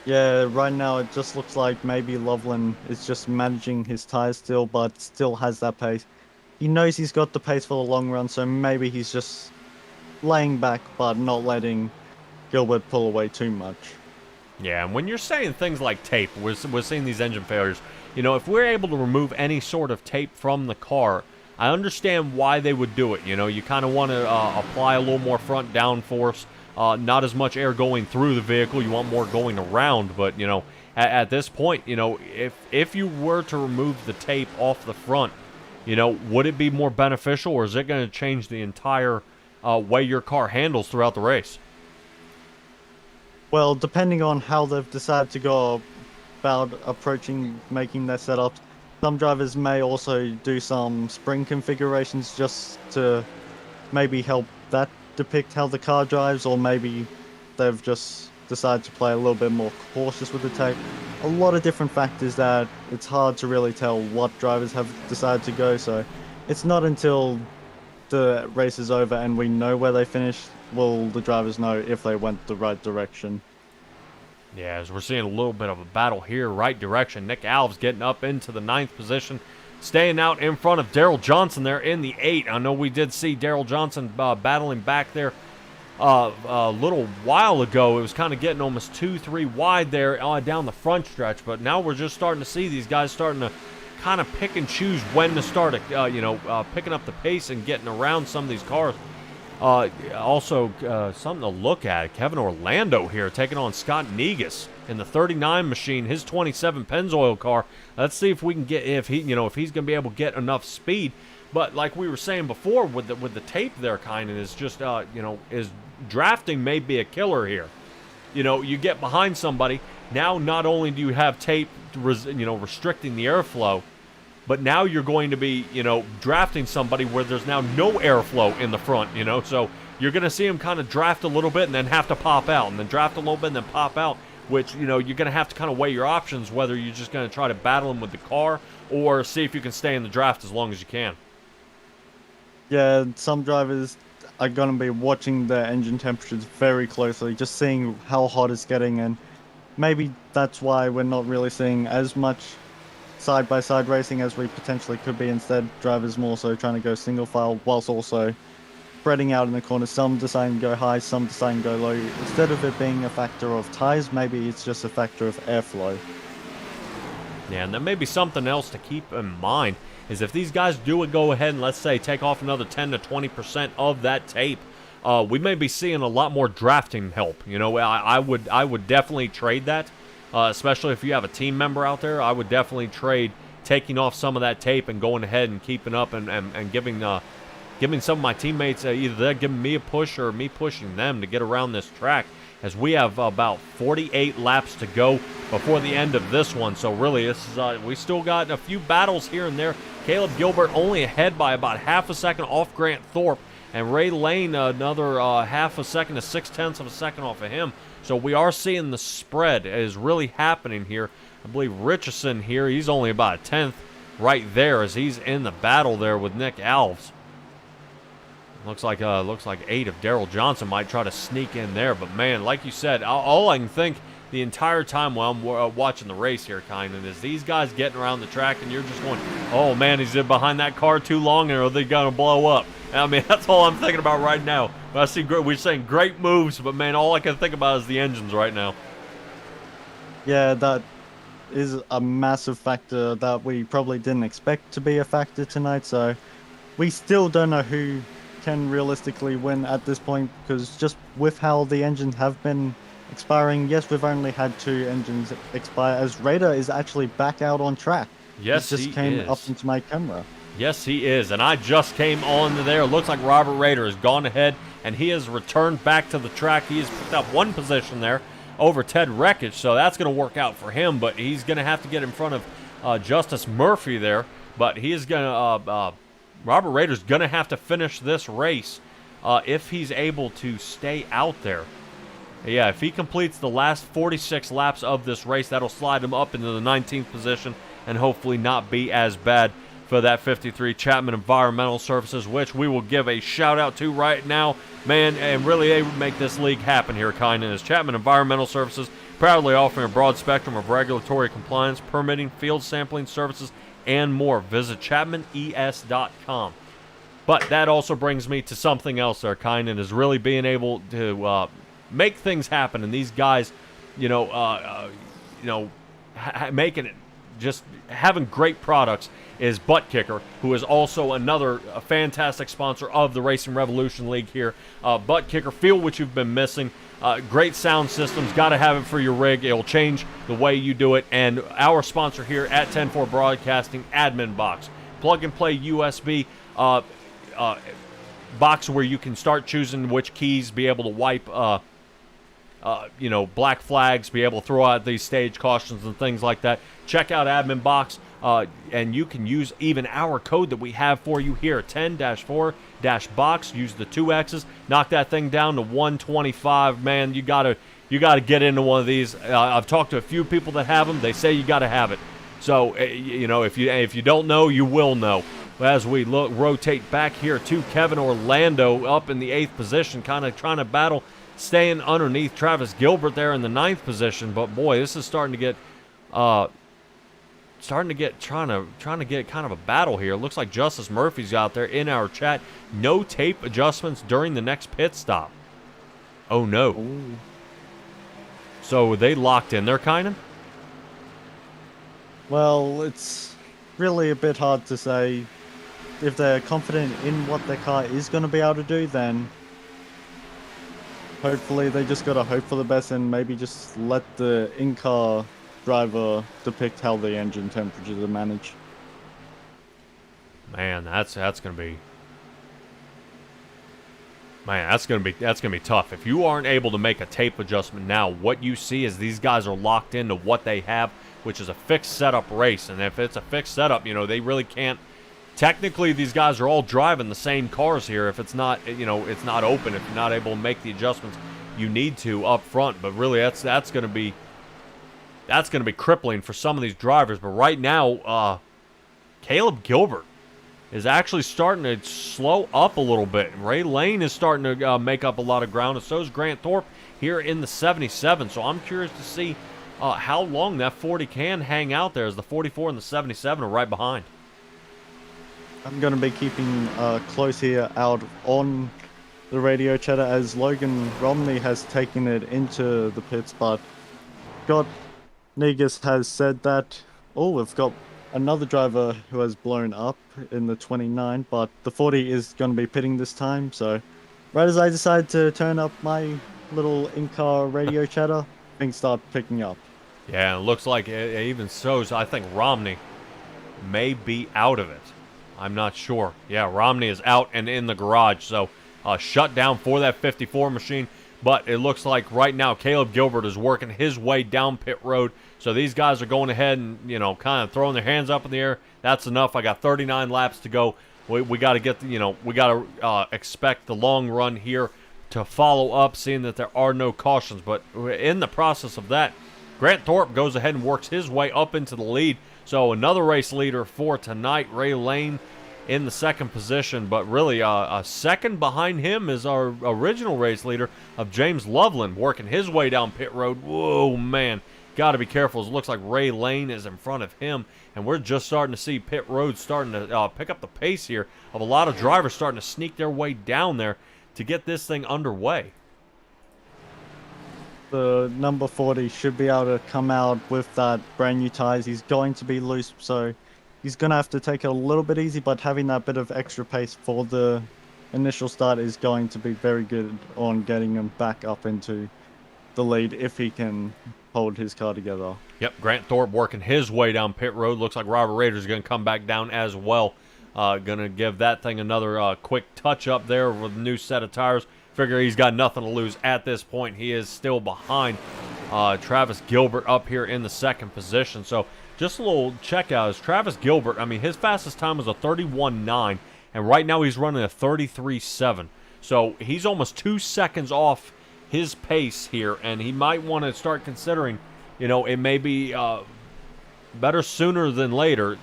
Yeah, right now it just looks like maybe Loveland is just managing his tires still, but still has that pace. He knows he's got the pace for the long run, so maybe he's just laying back but not letting Gilbert pull away too much. Yeah, and when you're saying things like tape, we're seeing these engine failures. If we're able to remove any sort of tape from the car, I understand why they would do it. You kind of want to apply a little more front downforce, not as much air going through the vehicle. You want more going around, but at this point, if you were to remove the tape off the front, would it be more beneficial, or is it going to change the entire way your car handles throughout the race? Well, depending on how they've decided to go about making their setups, some drivers may also do some spring configurations just to maybe help that depict how the car drives, or maybe they've just decided to play a little bit more cautious with the tape. A lot of different factors that it's hard to really tell what drivers have decided to go, so it's not until the race is over and we know where they finished will the drivers know if they went the right direction. Yeah, as we're seeing a little bit of a battle here, right direction. Nick Alves getting up into the 9th position, staying out in front of Daryl Johnson there in the 8. I know we did see Daryl Johnson battling back there a little while ago. It was kind of getting almost 2-3 wide there down the front stretch, but now we're just starting to see these guys starting to kind of pick and choose when to start picking up the pace and getting around some of these cars. Also, something to look at. Kevin Orlando here taking on Scott Negus in the 39 machine, his 27 Pennzoil car. Let's see if we can get if he's going to be able to get enough speed. But like we were saying before, with the tape there, kind of is just is drafting may be a killer here. You get behind somebody now. Not only do you have tape, restricting the airflow, but now you're going to be, drafting somebody where there's now no airflow in the front, So you're going to see him kind of draft a little bit and then have to pop out, and then draft a little bit and then pop out, which, you're going to have to kind of weigh your options, whether you're just going to try to battle him with the car or see if you can stay in the draft as long as you can. Yeah, some drivers are going to be watching their engine temperatures very closely, just seeing how hot it's getting, and maybe that's why we're not really seeing as much side-by-side racing as we potentially could be. Instead, drivers more so trying to go single file whilst also spreading out in the corners. Some deciding to go high, some deciding to go low. Instead of it being a factor of tires, maybe it's just a factor of airflow. Yeah, and there may be something else to keep in mind is if these guys do go ahead and, let's say, take off another 10 to 20% of that tape, we may be seeing a lot more drafting help. I would definitely trade that. Especially if you have a team member out there, I would definitely trade taking off some of that tape and going ahead and keeping up and giving some of my teammates either they're giving me a push or me pushing them to get around this track, as we have about 48 laps to go before the end of this one. So really, this is we still got a few battles here and there. Caleb Gilbert only ahead by about half a second off Grant Thorpe. and Ray Lane another half a second to 0.6 of a second off of him. So we are seeing the spread is really happening here. I believe Richardson here, he's only about a 10th right there as he's in the battle there with Nick Alves. Looks like 8 of Daryl Johnson might try to sneak in there, but man, like you said, all I can think the entire time while I'm watching the race here, Kynan, is these guys getting around the track, and you're just going, oh man, he's behind that car too long, and are they gonna blow up? I mean, that's all I'm thinking about right now. I see we're saying great moves, but man, all I can think about is the engines right now. Yeah, that is a massive factor that we probably didn't expect to be a factor tonight. So we still don't know who can realistically win at this point, because just with how the engines have been expiring, yes, we've only had 2 engines expire, as Raider is actually back out on track. Yes, he just came up into my camera. Yes, he is, and I just came on there. Looks like Robert Raider has gone ahead, and he has returned back to the track. He has picked up 1 position there over Ted Wreckage, so that's going to work out for him, but he's going to have to get in front of Justice Murphy there, but he is going to Robert Raider's going to have to finish this race if he's able to stay out there. Yeah, if he completes the last 46 laps of this race, that'll slide him up into the 19th position and hopefully not be as bad for that 53 Chapman Environmental Services, which we will give a shout out to right now, man, and really able to make this league happen here, Kynan, as Chapman Environmental Services proudly offering a broad spectrum of regulatory compliance, permitting, field sampling services, and more. Visit ChapmanES.com. But that also brings me to something else there, Kynan, is really being able to make things happen, and these guys, making it, just having great products is Buttkicker, who is also another fantastic sponsor of the Racing Revolution League here. Buttkicker, feel what you've been missing. Great sound systems, got to have it for your rig. It'll change the way you do it. And our sponsor here at 10-4 Broadcasting, Admin Box. Plug and play USB box where you can start choosing which keys, be able to wipe black flags, be able to throw out these stage cautions and things like that. Check out Admin Box, and you can use even our code that we have for you here, 10-4-box. Use the 2 X's, knock that thing down to 125. Man, you gotta get into one of these. I've talked to a few people that have them. They say you gotta have it. So if you don't know, you will know. As we rotate back here to Kevin Orlando up in the 8th position, kind of trying to battle, staying underneath Travis Gilbert there in the 9th position. But boy, this is starting to get trying to get kind of a battle here. Looks like Justice Murphy's out there in our chat. No tape adjustments during the next pit stop. Oh no. Ooh. So were they locked in there, kind of? Well, it's really a bit hard to say. If they're confident in what their car is going to be able to do, then hopefully they just got to hope for the best and maybe just let the in-car driver depict how the engine temperatures are managed. Man, that's gonna be tough. If you aren't able to make a tape adjustment now, what you see is these guys are locked into what they have, which is a fixed setup race. And if it's a fixed setup, they really can't. Technically, these guys are all driving the same cars here. If it's not, it's not open. If you're not able to make the adjustments you need to up front, but really that's gonna be crippling for some of these drivers. But right now, Caleb Gilbert is actually starting to slow up a little bit. Ray Lane is starting to make up a lot of ground, and so is Grant Thorpe here in the 77. So I'm curious to see how long that 40 can hang out there, as the 44 and the 77 are right behind. I'm going to be keeping close here out on the radio chatter, as Logan Romney has taken it into the pits, but Scott Negus has said that, we've got another driver who has blown up in the 29, but the 40 is going to be pitting this time. So right as I decide to turn up my little in-car radio chatter, things start picking up. Yeah, it looks like it even shows, I think Romney may be out of it. I'm not sure. Yeah, Romney is out and in the garage, so shut down for that 54 machine. But it looks like right now Caleb Gilbert is working his way down pit road. So these guys are going ahead and, kind of throwing their hands up in the air. That's enough. I got 39 laps to go. We got to get, we got to expect the long run here to follow up, seeing that there are no cautions. But in the process of that, Grant Thorpe goes ahead and works his way up into the lead. So another race leader for tonight, Ray Lane, in the second position, but really a second behind him is our original race leader of James Loveland working his way down pit road. Whoa, man, got to be careful. It looks like Ray Lane is in front of him, and we're just starting to see pit road starting to pick up the pace here of a lot of drivers starting to sneak their way down there to get this thing underway. The number 40 should be able to come out with that brand new tires. He's going to be loose, so he's going to have to take it a little bit easy, but having that bit of extra pace for the initial start is going to be very good on getting him back up into the lead if he can hold his car together. Yep, Grant Thorpe working his way down pit road. Looks like Robert Rader's going to come back down as well. Going to give that thing another quick touch up there with a new set of tires. Figure he's got nothing to lose at this point. He is still behind Travis Gilbert up here in the second position. So just a little check out is Travis Gilbert. I mean, his fastest time was a 31.9, and right now he's running a 33.7. So he's almost 2 seconds off his pace here, and he might want to start considering, it may be better sooner than later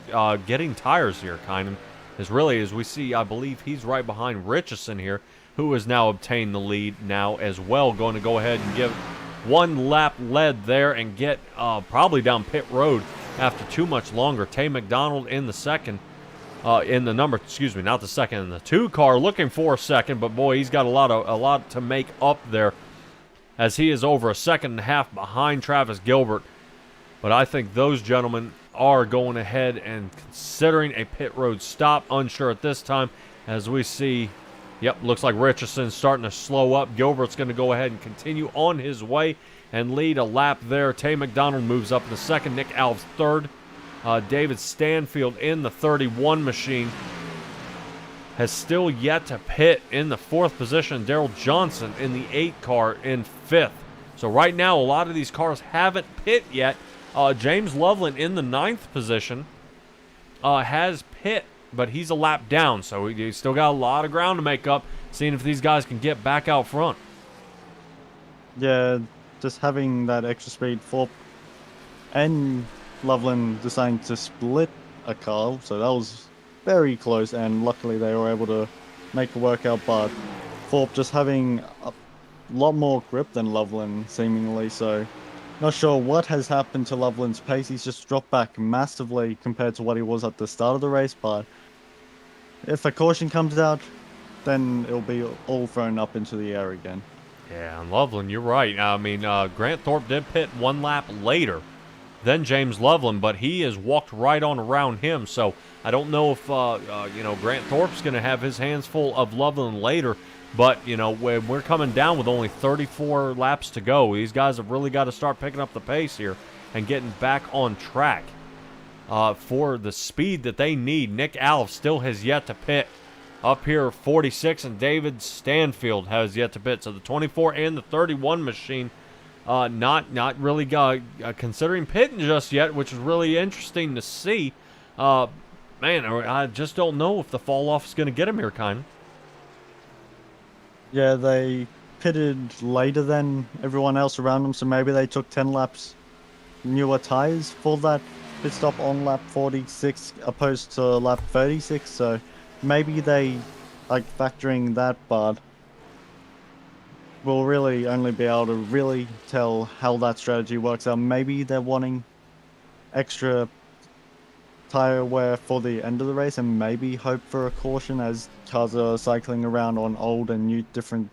getting tires here, kind of. As really as we see, I believe he's right behind Richardson here, who has now obtained the lead now as well. Going to go ahead and give one lap lead there and get probably down pit road after too much longer. Tay McDonald in the second, not the second, in the 2 car, looking for a second, but boy, he's got a lot to make up there, as he is over a second and a half behind Travis Gilbert. But I think those gentlemen are going ahead and considering a pit road stop. Unsure at this time, as we see, looks like Richardson's starting to slow up. Gilbert's going to go ahead and continue on his way and lead a lap there. Tay McDonald moves up in the second. Nick Alves third. David Stanfield in the 31 machine has still yet to pit in the 4th position. Daryl Johnson in the 8 car in 5th. So right now, a lot of these cars haven't pit yet. James Loveland in the 9th position has pit, but he's a lap down, so he's still got a lot of ground to make up, seeing if these guys can get back out front. Yeah, just having that extra speed. Thorpe and Loveland deciding to split a car, so that was very close, and luckily they were able to make a workout. But Thorpe just having a lot more grip than Loveland, seemingly, so not sure what has happened to Loveland's pace. He's just dropped back massively compared to what he was at the start of the race, but if a caution comes out, then it'll be all thrown up into the air again. Yeah, and Loveland, you're right. I mean, Grant Thorpe did pit 1 lap later than James Loveland, but he has walked right on around him. So I don't know if, Grant Thorpe's going to have his hands full of Loveland later. But, when we're coming down with only 34 laps to go, these guys have really got to start picking up the pace here and getting back on track for the speed that they need. Nick Alves still has yet to pit up here, 46, and David Stanfield has yet to pit. So the 24 and the 31 machine not really considering pitting just yet, which is really interesting to see. Man, I just don't know if the fall-off is going to get him here, kind of. Yeah, they pitted later than everyone else around them, so maybe they took 10 laps newer tires for that pit stop on lap 46 opposed to lap 36, so maybe they like factoring that, but we'll really only be able to really tell how that strategy works out. Maybe they're wanting extra tire wear for the end of the race and maybe hope for a caution as cars are cycling around on old and new different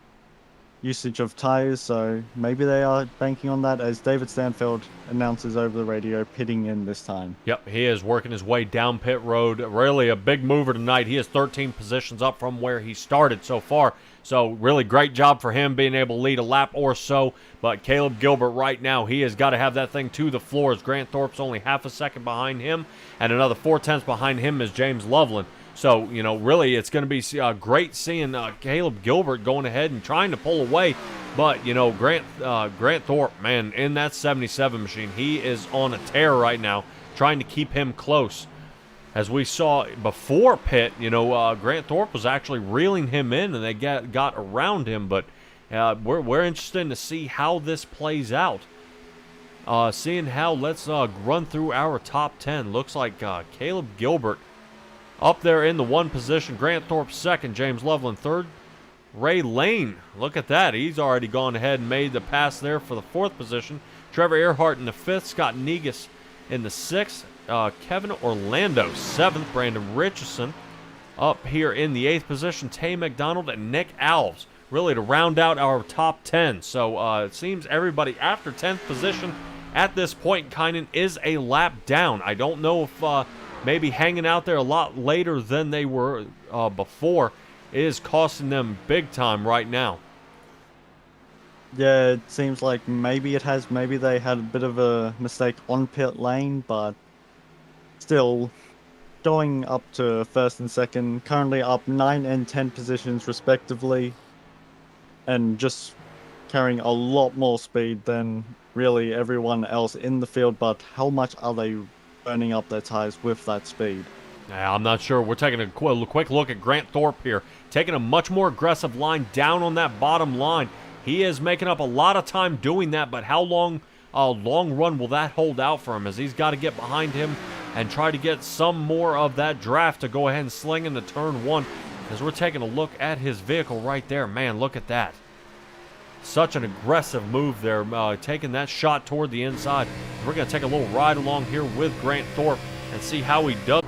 usage of tires, so maybe they are banking on that, as David Stanfield announces over the radio pitting in this time. Yep, he is working his way down pit road. Really a big mover tonight. He is 13 positions up from where he started so far. So really great job for him being able to lead a lap or so. But Caleb Gilbert right now, he has got to have that thing to the floor, as Grant Thorpe's only half a second behind him, and another 4/10 behind him is James Loveland. So, really it's going to be great seeing Caleb Gilbert going ahead and trying to pull away. But, you know, Grant Thorpe, man, in that 77 machine, he is on a tear right now, trying to keep him close. As we saw before pit, you know, Grant Thorpe was actually reeling him in, and they got around him. But we're interested to see how this plays out. Seeing how, let's run through our top 10. Looks like Caleb Gilbert up there in the 1 position. Grant Thorpe second. James Loveland third. Ray Lane, look at that. He's already gone ahead and made the pass there for the 4th position. Trevor Earhart in the 5th. Scott Negus in the 6th. Kevin Orlando 7th. Brandon Richardson up here in the 8th position. Tay McDonald and Nick Alves, really to round out our top 10. So it seems everybody after 10th position at this point kind of is a lap down. I don't know if maybe hanging out there a lot later than they were before is costing them big time right now. Yeah, it seems like maybe it has. Maybe they had a bit of a mistake on pit lane, but still going up to 1st and 2nd, currently up 9 and 10 positions respectively, and just carrying a lot more speed than really everyone else in the field. But how much are they burning up their tires with that speed? Yeah, I'm not sure. We're taking a quick look at Grant Thorpe here, taking a much more aggressive line down on that bottom line. He is making up a lot of time doing that, but how long run will that hold out for him, as he's got to get behind him and try to get some more of that draft to go ahead and sling into turn 1. As we're taking a look at his vehicle right there, man, look at that. Such an aggressive move there, taking that shot toward the inside. We're going to take a little ride along here with Grant Thorpe and see how he does.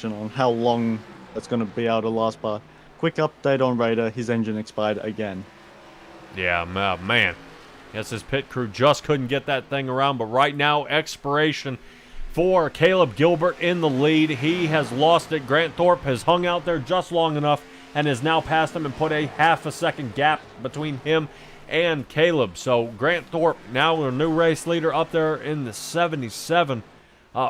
On how long it's going to be able to last, but quick update on Raider, his engine expired again. Yeah, man. Yes, his pit crew just couldn't get that thing around, but right now, expiration for Caleb Gilbert in the lead. He has lost it. Grant Thorpe has hung out there just long enough and has now passed him and put a half a second gap between him and Caleb. So Grant Thorpe, now a new race leader up there in the 77.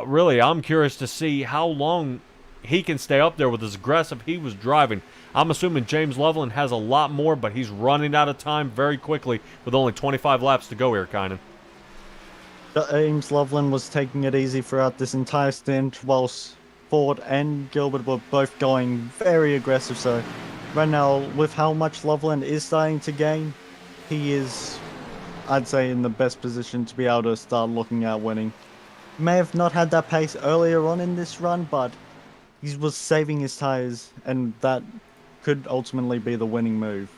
Really, I'm curious to see how long he can stay up there with as aggressive he was driving. I'm assuming James Loveland has a lot more, but he's running out of time very quickly with only 25 laps to go here, Kynan. James Loveland was taking it easy throughout this entire stint, whilst Ford and Gilbert were both going very aggressive. So right now, with how much Loveland is starting to gain, he is, I'd say, in the best position to be able to start looking at winning. May have not had that pace earlier on in this run, but he was saving his tires, and that could ultimately be the winning move.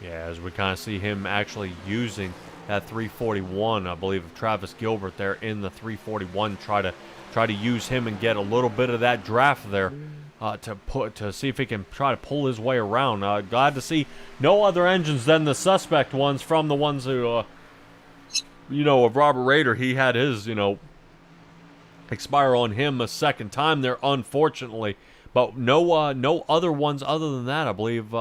Yeah, as we kind of see him actually using that 341, I believe, of Travis Gilbert there in the 341, try to use him and get a little bit of that draft there to see if he can try to pull his way around. Glad to see no other engines than the suspect ones from the ones who, of Robert Raider. He had his, expire on him a second time there, unfortunately. But no other ones other than that. I believe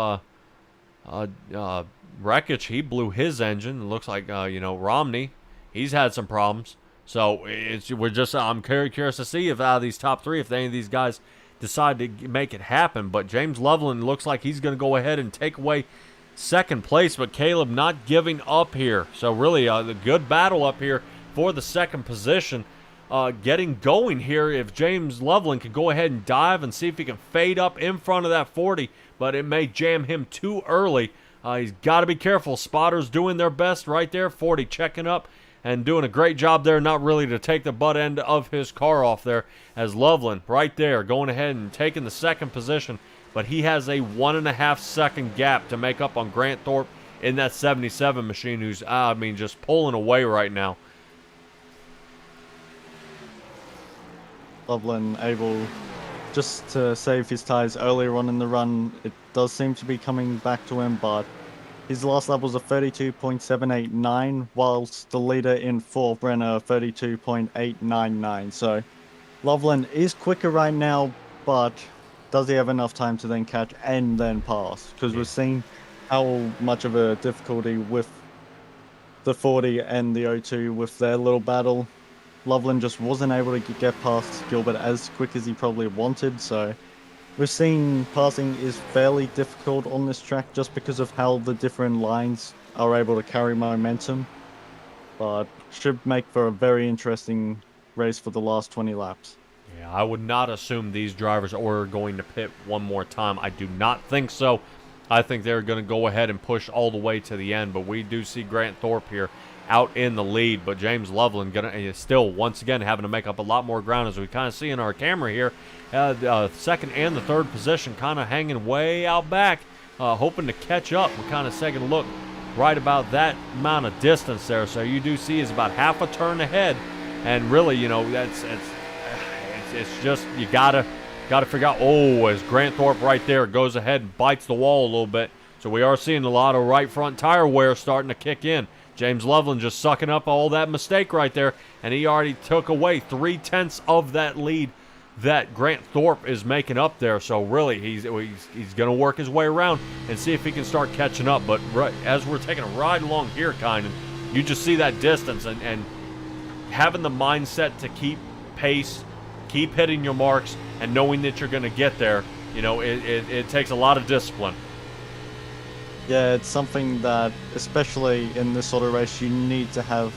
Wreckage, he blew his engine. It looks like Romney, he's had some problems. So I'm very curious to see if out of these top 3, if any of these guys decide to make it happen. But James Loveland looks like he's going to go ahead and take away second place, but Caleb not giving up here. So really a good battle up here for the second position. Getting going here if James Loveland can go ahead and dive and see if he can fade up in front of that 40, but it may jam him too early. He's got to be careful. Spotters doing their best right there. 40 checking up and doing a great job there, not really to take the butt end of his car off there, as Loveland right there going ahead and taking the second position, but he has a 1.5 second gap to make up on Grant Thorpe in that 77 machine, who's, just pulling away right now. Loveland able just to save his tires earlier on in the run. It does seem to be coming back to him, but his last lap was a 32.789, whilst the leader in 4th ran a 32.899. So Loveland is quicker right now, but does he have enough time to then catch and then pass? Because we've seen how much of a difficulty with the 40 and the 02 with their little battle. Loveland just wasn't able to get past Gilbert as quick as he probably wanted, so we've seen passing is fairly difficult on this track just because of how the different lines are able to carry momentum, but should make for a very interesting race for the last 20 laps. Yeah, I would not assume these drivers are going to pit one more time. I do not think so. I think they're going to go ahead and push all the way to the end, but we do see Grant Thorpe here out in the lead, but James Loveland is still, once again, having to make up a lot more ground, as we kind of see in our camera here. Second and the third position kind of hanging way out back, hoping to catch up. We're kind of taking a look right about that amount of distance there, so you do see is about half a turn ahead, and really, you know, it's just you gotta figure out. Oh, as Grant Thorpe right there goes ahead and bites the wall a little bit, so we are seeing a lot of right front tire wear starting to kick in. James Loveland just sucking up all that mistake right there, and he already took away 3/10 of that lead that Grant Thorpe is making up there. So really, he's going to work his way around and see if he can start catching up. But as we're taking a ride along here, you just see that distance and having the mindset to keep pace, keep hitting your marks, and knowing that you're going to get there. You know, it takes a lot of discipline. Yeah, it's something that, especially in this sort of race, you need to have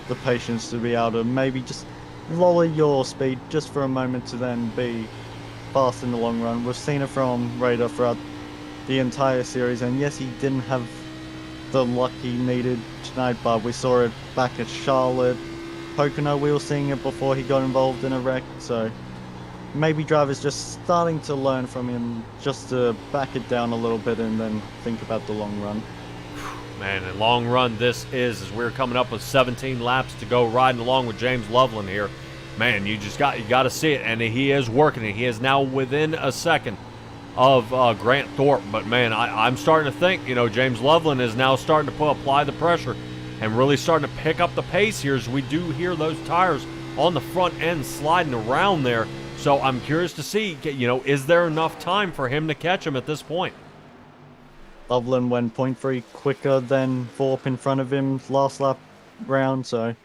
the patience to be able to maybe just lower your speed just for a moment to then be fast in the long run. We've seen it from Raider throughout the entire series, and yes, he didn't have the luck he needed tonight, but we saw it back at Charlotte. Pocono, we were seeing it before he got involved in a wreck, so maybe drivers just starting to learn from him just to back it down a little bit and then think about the long run. Man, the long run this is, as we're coming up with 17 laps to go, riding along with James Loveland here. Man, you got to see it, and he is working it. He is now within a second of Grant Thorpe, but man, I'm starting to think, you know, James Loveland is now starting to apply the pressure and really starting to pick up the pace here, as we do hear those tires on the front end sliding around there. So I'm curious to see, you know, is there enough time for him to catch him at this point? Loveland went 0.3 quicker than Thorpe in front of him last lap round, so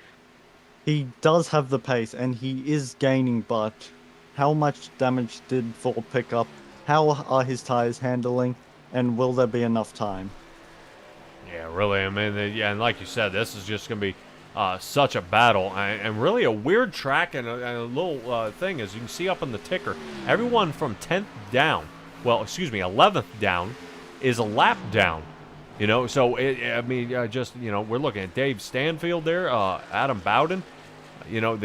he does have the pace and he is gaining, but how much damage did Thorpe pick up? How are his tires handling? And will there be enough time? Yeah, really. I mean, yeah, and like you said, this is just going to be such a battle, and really a weird track, and a little thing, as you can see up on the ticker, everyone from 10th down, 11th down, is a lap down. You know, so just, you know, we're looking at Dave Stanfield there, Adam Bowden, you know,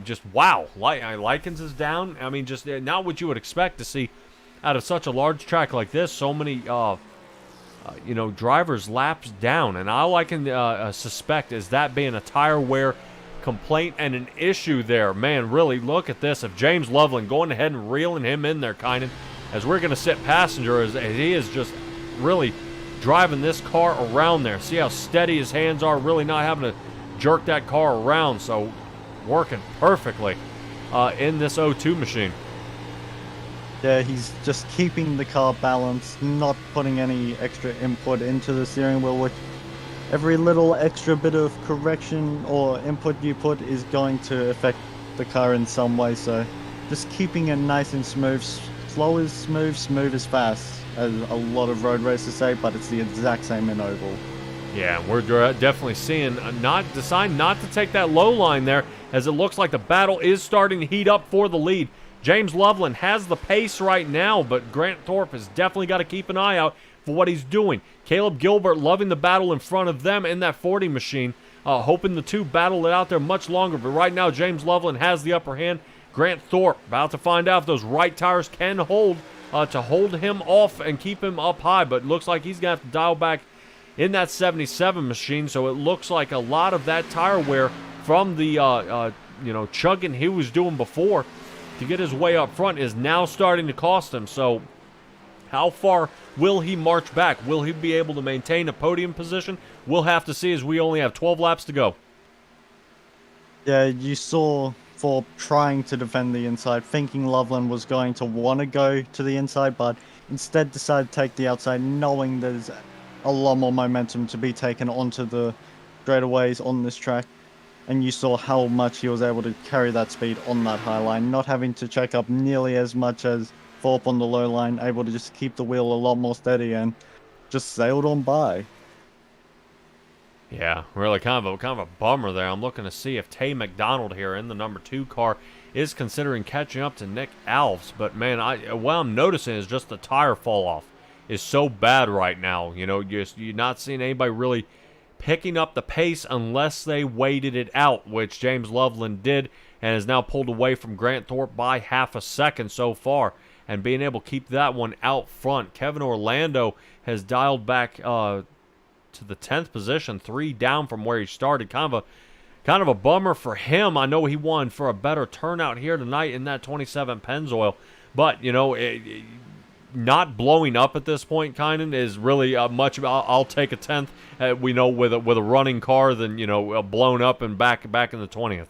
just wow. Likens is down. I mean, just not what you would expect to see out of such a large track like this. So many you know, drivers laps down, and all I can suspect is that being a tire wear complaint and an issue there. Man, really look at this. If James Loveland going ahead and reeling him in there, as we're going to sit passenger, as he is just really driving this car around there. See how steady his hands are, really not having to jerk that car around. So working perfectly in this O2 machine. Yeah, he's just keeping the car balanced, not putting any extra input into the steering wheel, which every little extra bit of correction or input you put is going to affect the car in some way. So just keeping it nice and smooth. Slow is smooth, smooth is fast, as a lot of road racers say, but it's the exact same in oval. Yeah, we're definitely seeing decide not to take that low line there, as it looks like the battle is starting to heat up for the lead. James Loveland has the pace right now, but Grant Thorpe has definitely got to keep an eye out for what he's doing. Caleb Gilbert loving the battle in front of them in that 40 machine, hoping the two battle it out there much longer. But right now, James Loveland has the upper hand. Grant Thorpe about to find out if those right tires can hold to hold him off and keep him up high. But it looks like he's going to have to dial back in that 77 machine. So it looks like a lot of that tire wear from the chugging he was doing before to get his way up front is now starting to cost him. So how far will he march back? Will he be able to maintain a podium position? We'll have to see, as we only have 12 laps to go. Yeah, you saw Thorpe trying to defend the inside, thinking Loveland was going to want to go to the inside, but instead decided to take the outside, knowing there's a lot more momentum to be taken onto the straightaways on this track. And you saw how much he was able to carry that speed on that high line, not having to check up nearly as much as Thorpe on the low line, able to just keep the wheel a lot more steady and just sailed on by. Yeah, really kind of a bummer there. I'm looking to see if Tay McDonald here in the number 2 car is considering catching up to Nick Alves. But man, what I'm noticing is just the tire fall off is so bad right now. You know, you're not seeing anybody really picking up the pace unless they waited it out, which James Loveland did and has now pulled away from Grant Thorpe by half a second so far, and being able to keep that one out front. Kevin Orlando has dialed back to the 10th position, 3 down from where he started. Kind of a bummer for him. I know he won for a better turnout here tonight in that 27 Pennzoil, but you know, not blowing up at this point, Kynan, is really much. I'll take a 10th. We know with a running car than, you know, blown up and back in the 20th.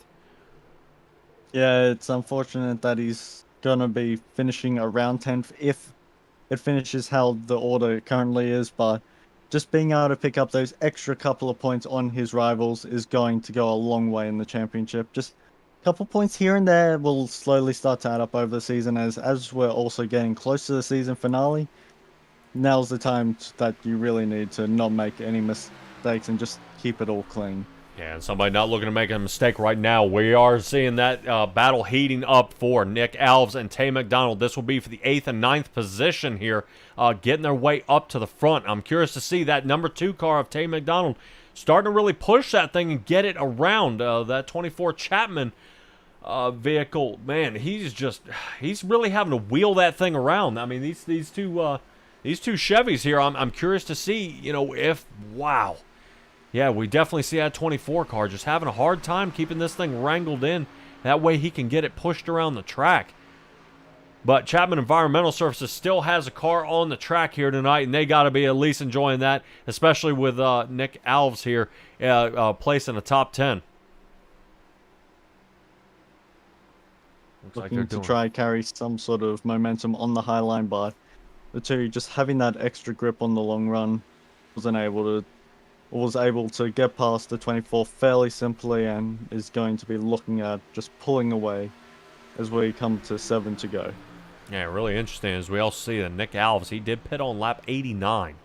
Yeah, it's unfortunate that he's gonna be finishing around 10th if it finishes how the order currently is, but just being able to pick up those extra couple of points on his rivals is going to go a long way in the championship. Just a couple points here and there will slowly start to add up over the season as we're also getting close to the season finale. Now's the time that you really need to not make any mistakes and just keep it all clean. Yeah, and somebody not looking to make a mistake right now. We are seeing that battle heating up for Nick Alves and Tay McDonald. This will be for the 8th and 9th position here, getting their way up to the front. I'm curious to see that number 2 car of Tay McDonald starting to really push that thing and get it around. That 24 Chapman vehicle, man, he's really having to wheel that thing around. I mean, these two Chevys here, I'm curious to see, you know, wow. Yeah, we definitely see that 24 car just having a hard time keeping this thing wrangled in. That way he can get it pushed around the track. But Chapman Environmental Services still has a car on the track here tonight, and they got to be at least enjoying that, especially with Nick Alves here placing a top 10. Looking to try carry some sort of momentum on the high line, but the two just having that extra grip on the long run was able to get past the 24 fairly simply and is going to be looking at just pulling away as we come to 7 to go. Yeah, really interesting as we all see that Nick Alves, he did pit on lap 89.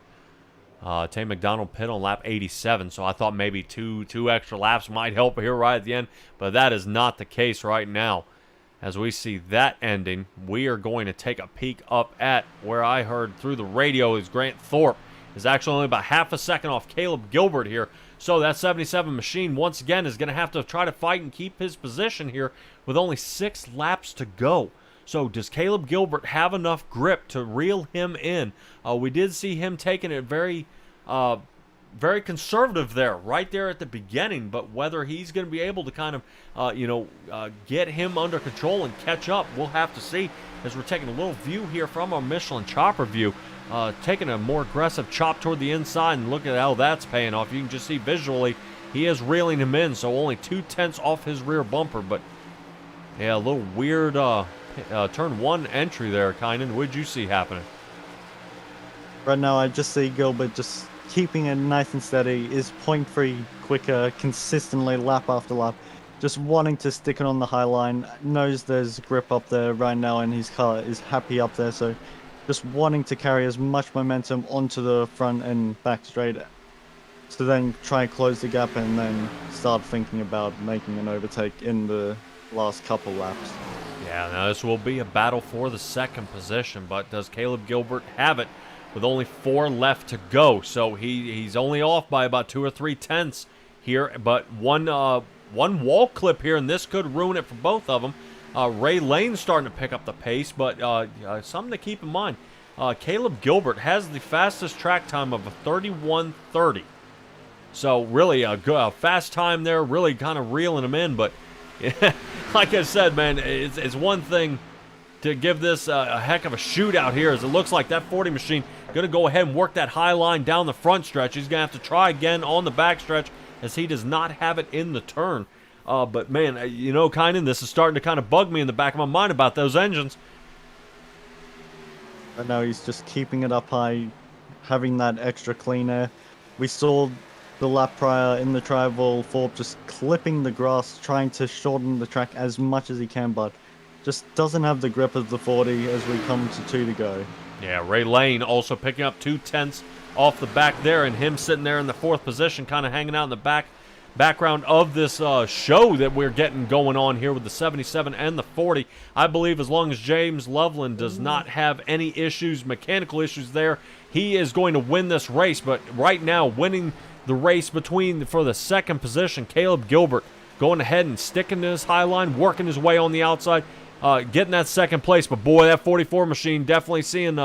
Tay McDonald pit on lap 87, so I thought maybe two extra laps might help here right at the end, but that is not the case right now. As we see that ending, we are going to take a peek up at where I heard through the radio is Grant Thorpe is actually only about half a second off Caleb Gilbert here. So that 77 machine, once again, is going to have to try to fight and keep his position here with only 6 laps to go. So does Caleb Gilbert have enough grip to reel him in? We did see him taking it very conservative there, right there at the beginning. But whether he's going to be able to kind of, get him under control and catch up, we'll have to see as we're taking a little view here from our Michelin chopper view. Taking a more aggressive chop toward the inside, and look at how that's paying off. You can just see visually he is reeling him in, so only 2/10 off his rear bumper. But yeah, a little weird turn 1 entry there, Kynan. What did you see happening? Right now I just see Gilbert just keeping it nice and steady, is 0.3 quicker consistently lap after lap, just wanting to stick it on the high line, knows there's grip up there right now and his car is happy up there, so just wanting to carry as much momentum onto the front and back straight to then try and close the gap and then start thinking about making an overtake in the last couple laps. Yeah, now this will be a battle for the 2nd position, but does Caleb Gilbert have it with only 4 left to go? So he's only off by about 2 or 3 tenths here, but one wall clip here, and this could ruin it for both of them. Ray Lane's starting to pick up the pace, but something to keep in mind. Caleb Gilbert has the fastest track time of a 31:30. So really a fast time there, really kind of reeling him in. But like I said, man, it's one thing to give this a heck of a shootout here, as it looks like that 40 machine going to go ahead and work that high line down the front stretch. He's going to have to try again on the back stretch, as he does not have it in the turn. But man, Kynan, this is starting to kind of bug me in the back of my mind about those engines. Right now he's just keeping it up high, having that extra clean air. We saw the lap prior in the tri-oval, Thorpe just clipping the grass, trying to shorten the track as much as he can, but just doesn't have the grip of the 40 as we come to 2 to go. Yeah, Ray Lane also picking up 2/10 off the back there, and him sitting there in the 4th position, kind of hanging out in the background of this show that we're getting going on here with the 77 and the 40. I believe as long as James Loveland does not have any issues, mechanical issues there, he is going to win this race. But right now, winning the race for the 2nd position, Caleb Gilbert going ahead and sticking to his high line, working his way on the outside, getting that 2nd place. But boy, that 44 machine, definitely seeing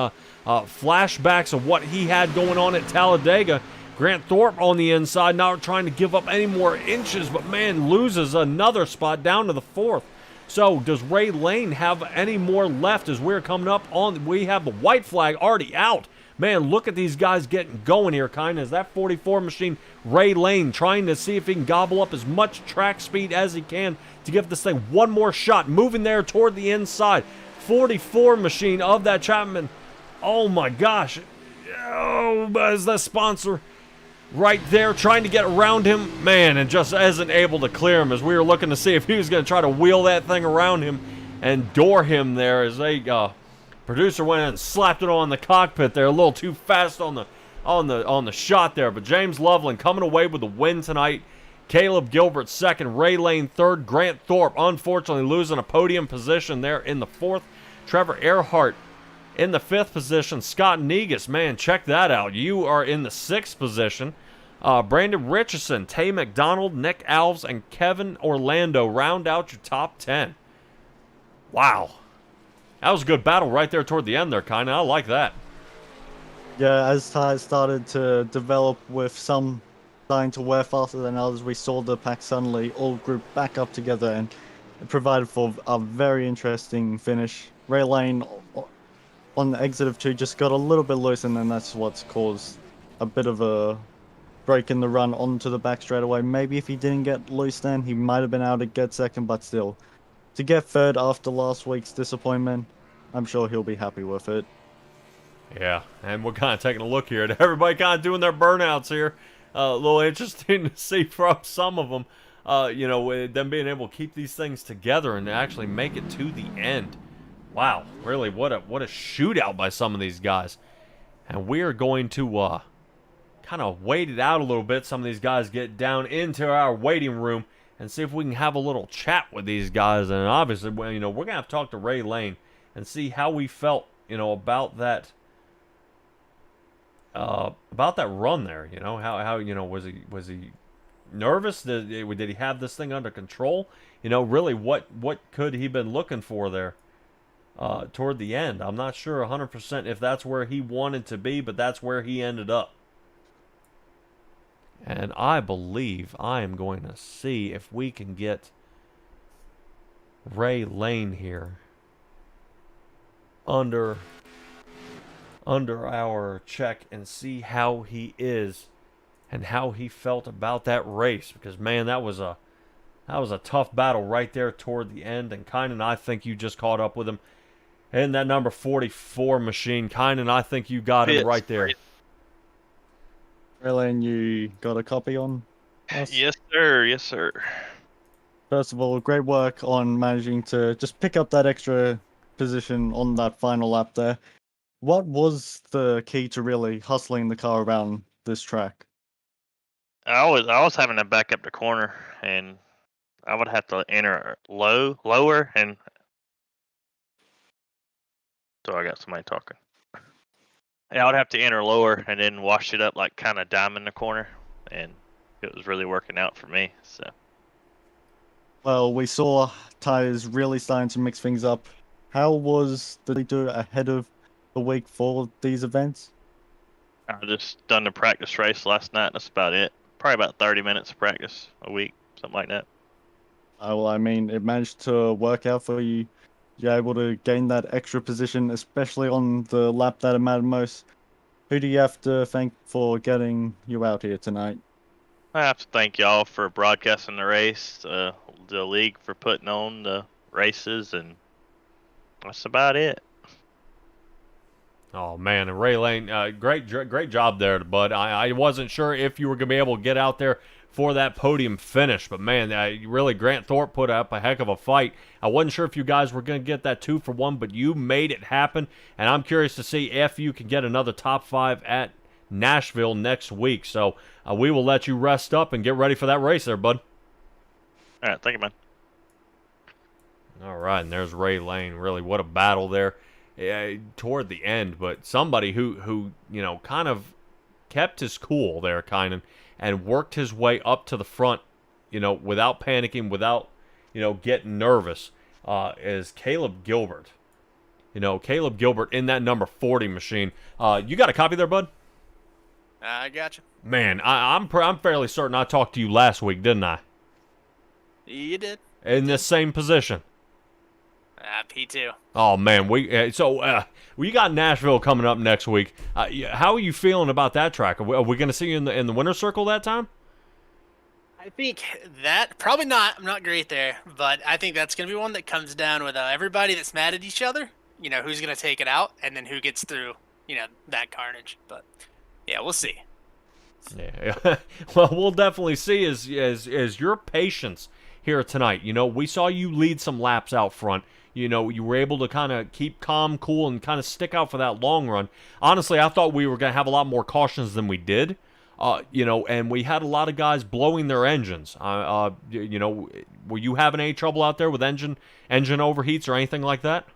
flashbacks of what he had going on at Talladega. Grant Thorpe on the inside, not trying to give up any more inches, but man, loses another spot down to the 4th. So does Ray Lane have any more left as we're coming up on? We have the white flag already out. Man, look at these guys getting going here, kind of. As that 44 machine, Ray Lane, trying to see if he can gobble up as much track speed as he can to give this thing one more shot. Moving there toward the inside. 44 machine of that Chapman. Oh my gosh. Oh, as the sponsor right there trying to get around him. Man, and just isn't able to clear him as we were looking to see if he was going to try to wheel that thing around him and door him there as they producer went in and slapped it on the cockpit there, a little too fast on the shot there. But James Loveland coming away with the win tonight. Caleb Gilbert 2nd, Ray Lane 3rd, Grant Thorpe unfortunately losing a podium position there in the 4th. Trevor Earhart in the 5th position. Scott Negus, man, check that out. You are in the 6th position. Brandon Richardson, Tay McDonald, Nick Alves, and Kevin Orlando round out your top 10. Wow. That was a good battle right there toward the end there, kind of. I like that. Yeah, as tires started to develop with some starting to wear faster than others, we saw the pack suddenly all group back up together, and it provided for a very interesting finish. Ray Lane on the exit of 2 just got a little bit loose, and then that's what's caused a bit of a break in the run onto the back straight away. Maybe if he didn't get loose then, he might have been able to get 2nd, but still. To get 3rd after last week's disappointment, I'm sure he'll be happy with it. Yeah, and we're kind of taking a look here at everybody kind of doing their burnouts here. A little interesting to see from some of them, them being able to keep these things together and actually make it to the end. Wow, really, what a shootout by some of these guys. And we are going to kind of wait it out a little bit. Some of these guys get down into our waiting room and see if we can have a little chat with these guys. And obviously, we're going to have to talk to Ray Lane and see how we felt, about that run there. How was he nervous? Did he have this thing under control? Really, what could he been looking for there toward the end? I'm not sure 100% if that's where he wanted to be, but that's where he ended up. And I believe I am going to see if we can get Ray Lane here under our check and see how he is and how he felt about that race. Because man, that was a tough battle right there toward the end. And Kynan, I think you just caught up with him in that number 44 machine. Kynan, I think you got him right there. Ray, you got a copy on us? Yes, sir. Yes, sir. First of all, great work on managing to just pick up that extra position on that final lap there. What was the key to really hustling the car around this track? I was having to back up the corner, and I would have to enter lower, and so I got somebody talking. Yeah, I would have to enter lower and then wash it up like kind of diamond the corner, and it was really working out for me. So. Well, we saw tires really starting to mix things up. How did they do ahead of the week for these events? I just done the practice race last night. That's about it. Probably about 30 minutes of practice a week, something like that. Well, I mean, it managed to work out for you. You're able to gain that extra position, especially on the lap that mattered most. Who do you have to thank for getting you out here tonight? I have to thank y'all for broadcasting the race, the league for putting on the races, and that's about it. Oh man, and Ray Lane, great job there, bud. I wasn't sure if you were gonna be able to get out there for that podium finish. But man, really, Grant Thorpe put up a heck of a fight. I wasn't sure if you guys were going to get that 2-for-1, but you made it happen. And I'm curious to see if you can get another top 5 at Nashville next week. So we will let you rest up and get ready for that race there, bud. All right, thank you, man. All right, and there's Ray Lane. Really, what a battle there toward the end. But somebody who kind of kept his cool there, kind of, and worked his way up to the front, without panicking, without, getting nervous, is Caleb Gilbert. Caleb Gilbert in that number 40 machine. You got a copy there, bud? I got you. Man, I'm fairly certain I talked to you last week, didn't I? You did. In this same position. P2. Oh man, we got Nashville coming up next week. How are you feeling about that track? Are we going to see you in the winner's circle that time? I think that probably not. I'm not great there, but I think that's going to be one that comes down with everybody that's mad at each other. Who's going to take it out, and then who gets through. That carnage. But yeah, we'll see. Yeah. Well, we'll definitely see as your patience here tonight. We saw you lead some laps out front. You were able to kind of keep calm, cool, and kind of stick out for that long run. Honestly, I thought we were going to have a lot more cautions than we did. And we had a lot of guys blowing their engines. Were you having any trouble out there with engine overheats or anything like that?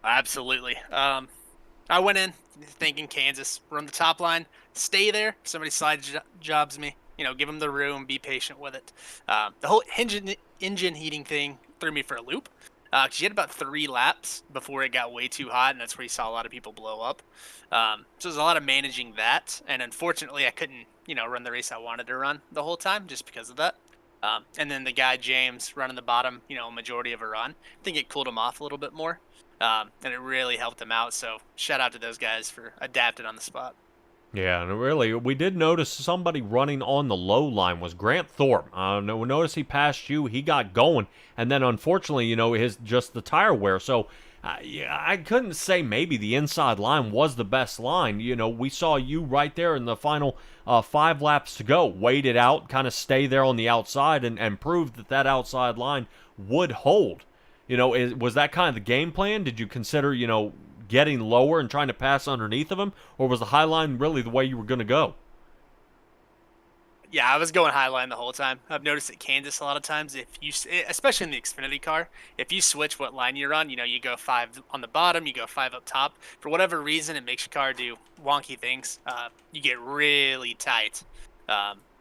Absolutely. I went in thinking Kansas, run the top line, stay there. Somebody side jobs me. Give them the room, be patient with it. The whole engine heating thing threw me for a loop. Because you had about 3 laps before it got way too hot, and that's where you saw a lot of people blow up. So there's a lot of managing that, and unfortunately I couldn't, run the race I wanted to run the whole time just because of that. And then the guy, James, running the bottom, majority of a run, I think it cooled him off a little bit more, and it really helped him out. So shout out to those guys for adapting on the spot. Yeah, and really, we did notice somebody running on the low line was Grant Thorpe. Notice he passed you, he got going, and then unfortunately, just the tire wear. So, I couldn't say maybe the inside line was the best line. We saw you right there in the final 5 laps to go, wait it out, kind of stay there on the outside, and prove that outside line would hold. Was that kind of the game plan? Did you consider, getting lower and trying to pass underneath of him, or was the high line really the way you were going to go? Yeah, I was going high line the whole time. I've noticed at Kansas a lot of times, especially in the Xfinity car, if you switch what line you're on, you go 5 on the bottom, you go 5 up top. For whatever reason, it makes your car do wonky things. You get really tight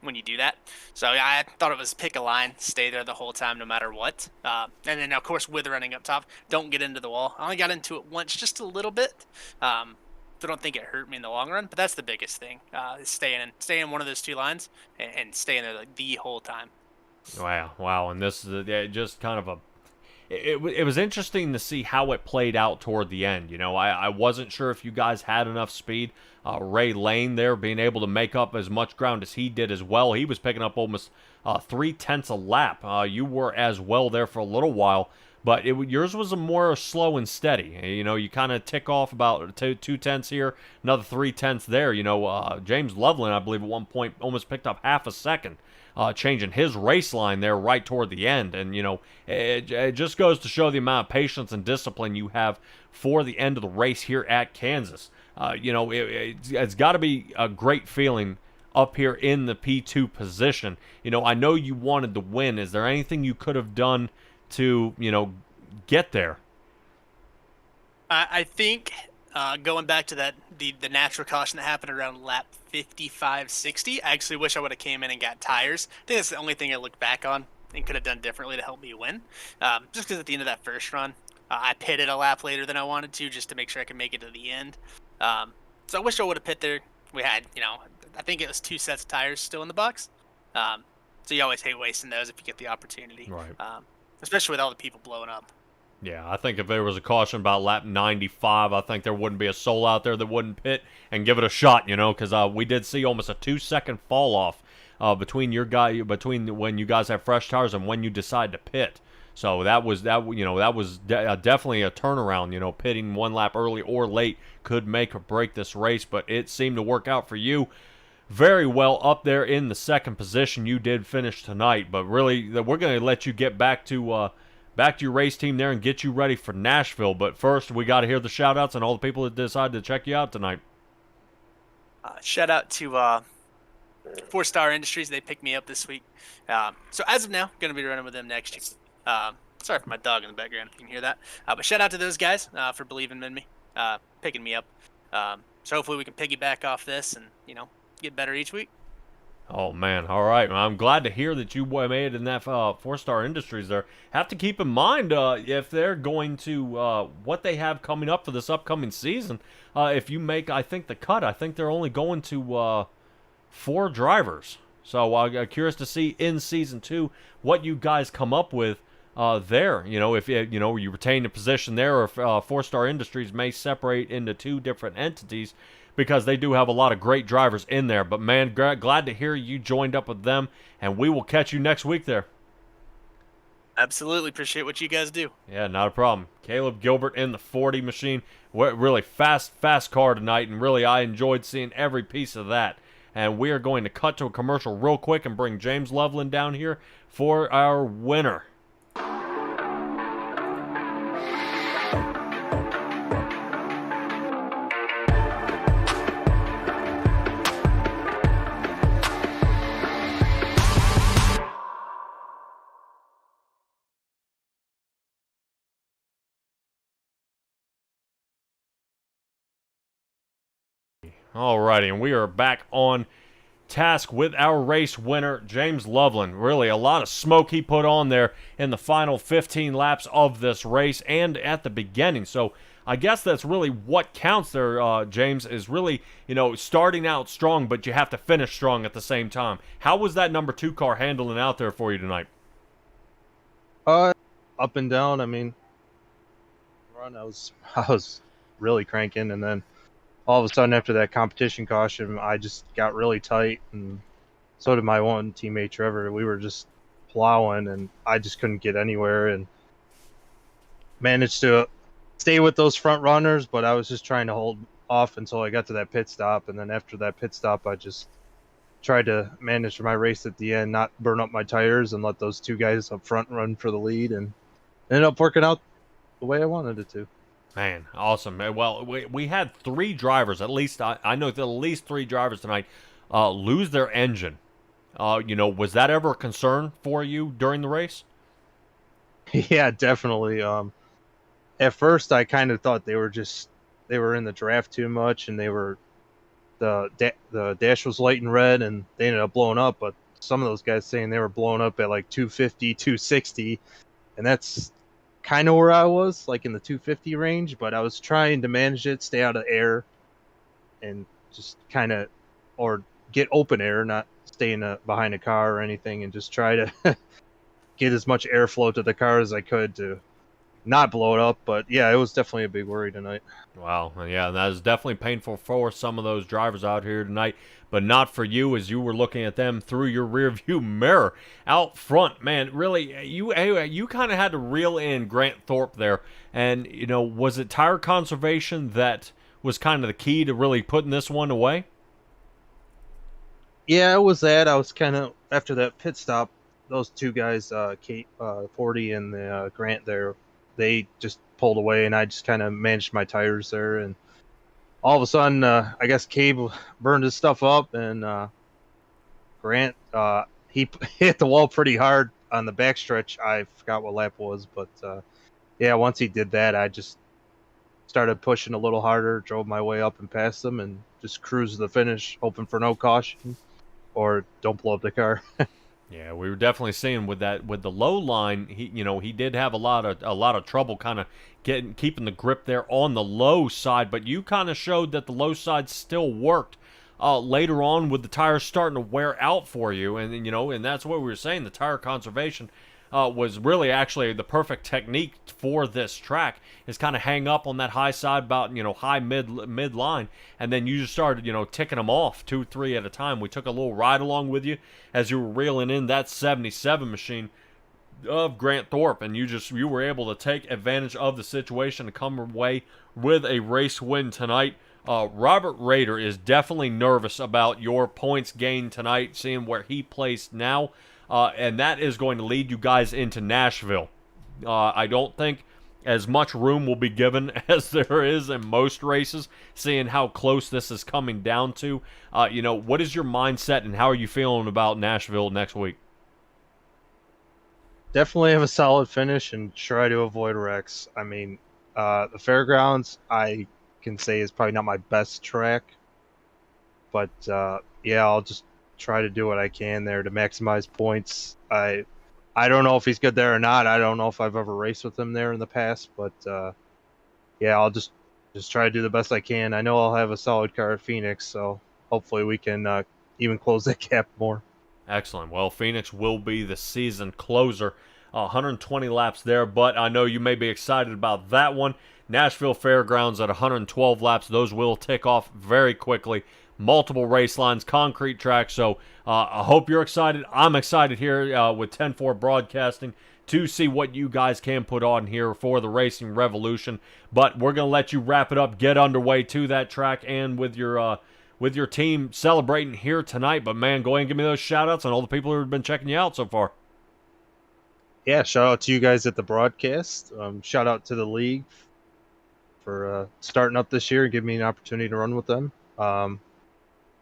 when you do that. So I thought it was pick a line, stay there the whole time no matter what. And then, of course, with running up top, don't get into the wall. I only got into it once, just a little bit. So I don't think it hurt me in the long run, but that's the biggest thing, is stay in one of those 2 lines and stay in there the whole time. Wow, and this is just kind of it was interesting to see how it played out toward the end. I wasn't sure if you guys had enough speed. Ray Lane there being able to make up as much ground as he did as well. He was picking up almost 3/10 a lap. You were as well there for a little while. But yours was a more slow and steady. You kind of tick off about 2/10 here, another 3/10 there. James Loveland, I believe, at one point almost picked up half a second, changing his race line there right toward the end. And, it just goes to show the amount of patience and discipline you have for the end of the race here at Kansas. It's got to be a great feeling up here in the P2 position. I know you wanted to win. Is there anything you could have done to get there? I think going back to the natural caution that happened around lap 55-60, I actually wish I would have came in and got tires. I think that's the only thing I look back on and could have done differently to help me win. Just because at the end of that first run, I pitted a lap later than I wanted to, just to make sure I could make it to the end. So I wish I would have pit there. We had, I think it was 2 sets of tires still in the box. So you always hate wasting those if you get the opportunity. Right. Especially with all the people blowing up. Yeah, I think if there was a caution about lap 95, I think there wouldn't be a soul out there that wouldn't pit and give it a shot, because we did see almost a 2-second fall off between when you guys have fresh tires and when you decide to pit. So that was definitely a turnaround. Pitting 1 lap early or late could make or break this race, but it seemed to work out for you. very well up there in the second position. You did finish tonight, but really, we're going to let you get back to your race team there and get you ready for Nashville. But first, we got to hear the shout-outs and all the people that decided to check you out tonight. Shout out to 4-Star Industries. They picked me up this week. So as of now, going to be running with them next year. Sorry for my dog in the background, if you can hear that. But shout out to those guys for believing in me, picking me up. So hopefully we can piggyback off this and, get better each week. Oh, man. All right. Well, I'm glad to hear that you made it in that 4-Star Industries there. Have to keep in mind if they're going to what they have coming up for this upcoming season. If you make, I think, the cut, I think they're only going to 4 drivers. So I'm curious to see in Season 2 what you guys come up with there. If you retain a position there, or if 4-Star Industries may separate into 2 different entities, because they do have a lot of great drivers in there. But, man, glad to hear you joined up with them, and we will catch you next week there. Absolutely. Appreciate what you guys do. Yeah, not a problem. Caleb Gilbert in the 40 machine. Really fast car tonight, and really I enjoyed seeing every piece of that. And we are going to cut to a commercial real quick and bring James Loveland down here for our winner. Alrighty, and we are back on task with our race winner, James Loveland. Really, a lot of smoke he put on there in the final 15 laps of this race and at the beginning. So I guess that's really what counts there, James, is really, starting out strong, but you have to finish strong at the same time. How was that number 2 car handling out there for you tonight? Up and down. I mean, I was really cranking, and then all of a sudden after that competition caution, I just got really tight, and so did my one teammate Trevor. We were just plowing, and I just couldn't get anywhere, and managed to stay with those front runners, but I was just trying to hold off until I got to that pit stop. And then after that pit stop, I just tried to manage my race at the end, not burn up my tires, and let those 2 guys up front run for the lead, and ended up working out the way I wanted it to. Man, awesome. Well, we had 3 drivers, at least I know that at least 3 drivers tonight lose their engine. Was that ever a concern for you during the race? Yeah, definitely. At first I kind of thought they were in the draft too much, and the dash was light and red, and they ended up blowing up. But some of those guys saying they were blowing up at like 250, 260, and that's kind of where I was, like in the 250 range. But I was trying to manage it, stay out of air, and just kind of, or get open air, not stay behind a car or anything, and just try to get as much airflow to the car as I could to not blow it up. But yeah, it was definitely a big worry tonight. Wow, yeah, that is definitely painful for some of those drivers out here tonight, but not for you, as you were looking at them through your rearview mirror out front. Man, really, you kind of had to reel in Grant Thorpe there, and was it tire conservation that was kind of the key to really putting this one away? Yeah, it was that. I was kind of, after that pit stop, those 2 guys, Kate 40 and the Grant there, they just pulled away, and I just kind of managed my tires there. And all of a sudden, I guess Cabe burned his stuff up, and Grant, he hit the wall pretty hard on the backstretch. I forgot what lap it was, but yeah, once he did that, I just started pushing a little harder, drove my way up and past them, and just cruised to the finish, hoping for no caution or don't blow up the car. Yeah, we were definitely seeing with the low line, he did have a lot of trouble kind of keeping the grip there on the low side, but you kind of showed that the low side still worked later on with the tires starting to wear out for you, and that's what we were saying. The tire conservation was really actually the perfect technique for this track, is kind of hang up on that high side about high mid line, and then you just started ticking them off 2-3 at a time. We took a little ride along with you as you were reeling in that 77 machine of Grant Thorpe, and you were able to take advantage of the situation and come away with a race win tonight. Robert Rader is definitely nervous about your points gained tonight, seeing where he placed now, and that is going to lead you guys into Nashville. I don't think as much room will be given as there is in most races, seeing how close this is coming down to. What is your mindset and how are you feeling about Nashville next week? Definitely have a solid finish and try to avoid wrecks. I mean, the fairgrounds, I can say, is probably not my best track. But, I'll just try to do what I can there to maximize points. I don't know if he's good there or not. I don't know if I've ever raced with him there in the past. But, I'll just try to do the best I can. I know I'll have a solid car at Phoenix, so hopefully we can even close that gap more. Excellent. Well, Phoenix will be the season closer. 120 laps there, but I know you may be excited about that one. Nashville Fairgrounds at 112 laps. Those will tick off very quickly. Multiple race lines, concrete track. So I hope you're excited. I'm excited here with 10-4 Broadcasting to see what you guys can put on here for the Racing Revolution. But we're going to let you wrap it up, get underway to that track, and with your team celebrating here tonight. But, man, go ahead and give me those shout-outs and all the people who have been checking you out so far. Yeah, shout out to you guys at the broadcast. Shout out to the league for starting up this year and giving me an opportunity to run with them.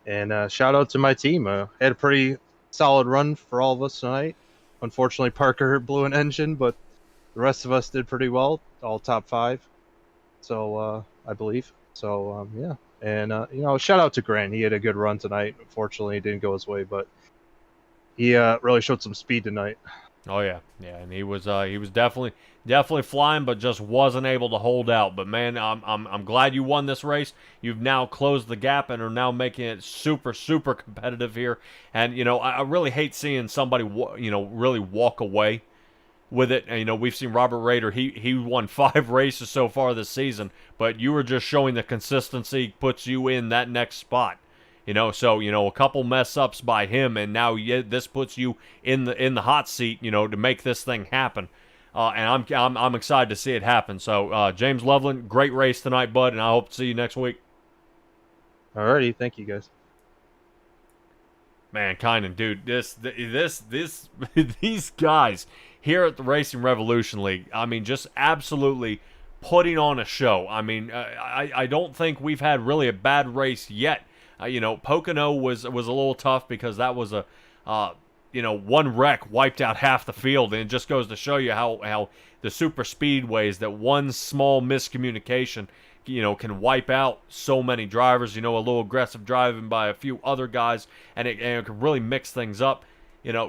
And shout out to my team. Had a pretty solid run for all of us tonight. Unfortunately, Parker blew an engine, but the rest of us did pretty well, all top 5. So, I believe. So, yeah. And, shout out to Grant. He had a good run tonight. Unfortunately, it didn't go his way, but he really showed some speed tonight. Oh yeah, and he was definitely flying, but just wasn't able to hold out. But man, I'm glad you won this race. You've now closed the gap and are now making it super competitive here. And I really hate seeing somebody really walk away with it. And, we've seen Robert Rader. He won 5 races so far this season, but you were just showing the consistency puts you in that next spot. So a couple mess ups by him, and now this puts you in the hot seat, to make this thing happen. And I'm excited to see it happen. So James Loveland, great race tonight, bud, and I hope to see you next week. Alrighty, thank you guys. Man, Kynan, dude, these guys here at the Racing Revolution League, I mean, just absolutely putting on a show. I mean, I don't think we've had really a bad race yet. Pocono was a little tough because that was a one wreck wiped out half the field, and it just goes to show you how the super speedways, that one small miscommunication can wipe out so many drivers. A little aggressive driving by a few other guys, and it can really mix things up.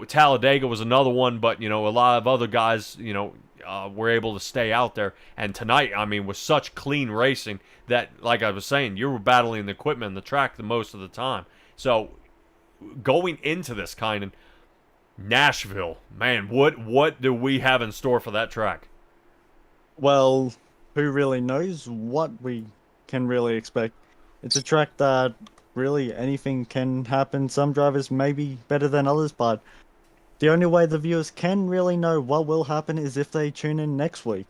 Talladega was another one, but a lot of other guys were able to stay out there. And tonight, I mean, was such clean racing that, like I was saying, you were battling the equipment and the track the most of the time. So going into this, kind of Nashville, man, what do we have in store for that track? Well, who really knows what we can really expect? It's a track that really anything can happen. Some drivers may be better than others, but the only way the viewers can really know what will happen is if they tune in next week.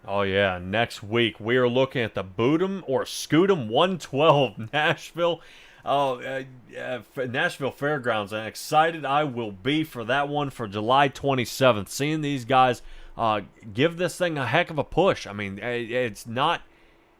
Oh yeah, next week we are looking at the Boodum or Scootum 112 Nashville. Nashville Fairgrounds, and excited I will be for that one for July 27th. Seeing these guys give this thing a heck of a push. I mean, it's not,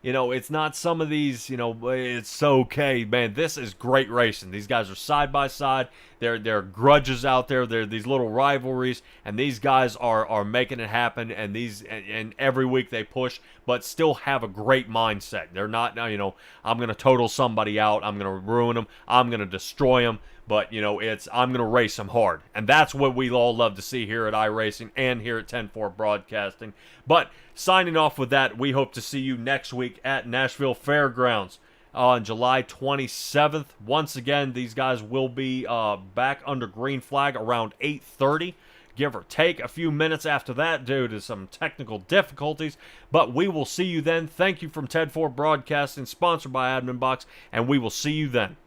it's not some of these, it's okay, man. This is great racing. These guys are side by side. There are grudges out there. There are these little rivalries, and these guys are making it happen. And every week they push, but still have a great mindset. They're not, I'm going to total somebody out. I'm going to ruin them. I'm going to destroy them. But, I'm going to race them hard. And that's what we all love to see here at iRacing and here at 10-4 Broadcasting. But signing off with that, we hope to see you next week at Nashville Fairgrounds on July 27th. Once again, these guys will be back under green flag around 8:30. Give or take a few minutes after that due to some technical difficulties. But we will see you then. Thank you from 10-4 Broadcasting, sponsored by Admin Box, and we will see you then.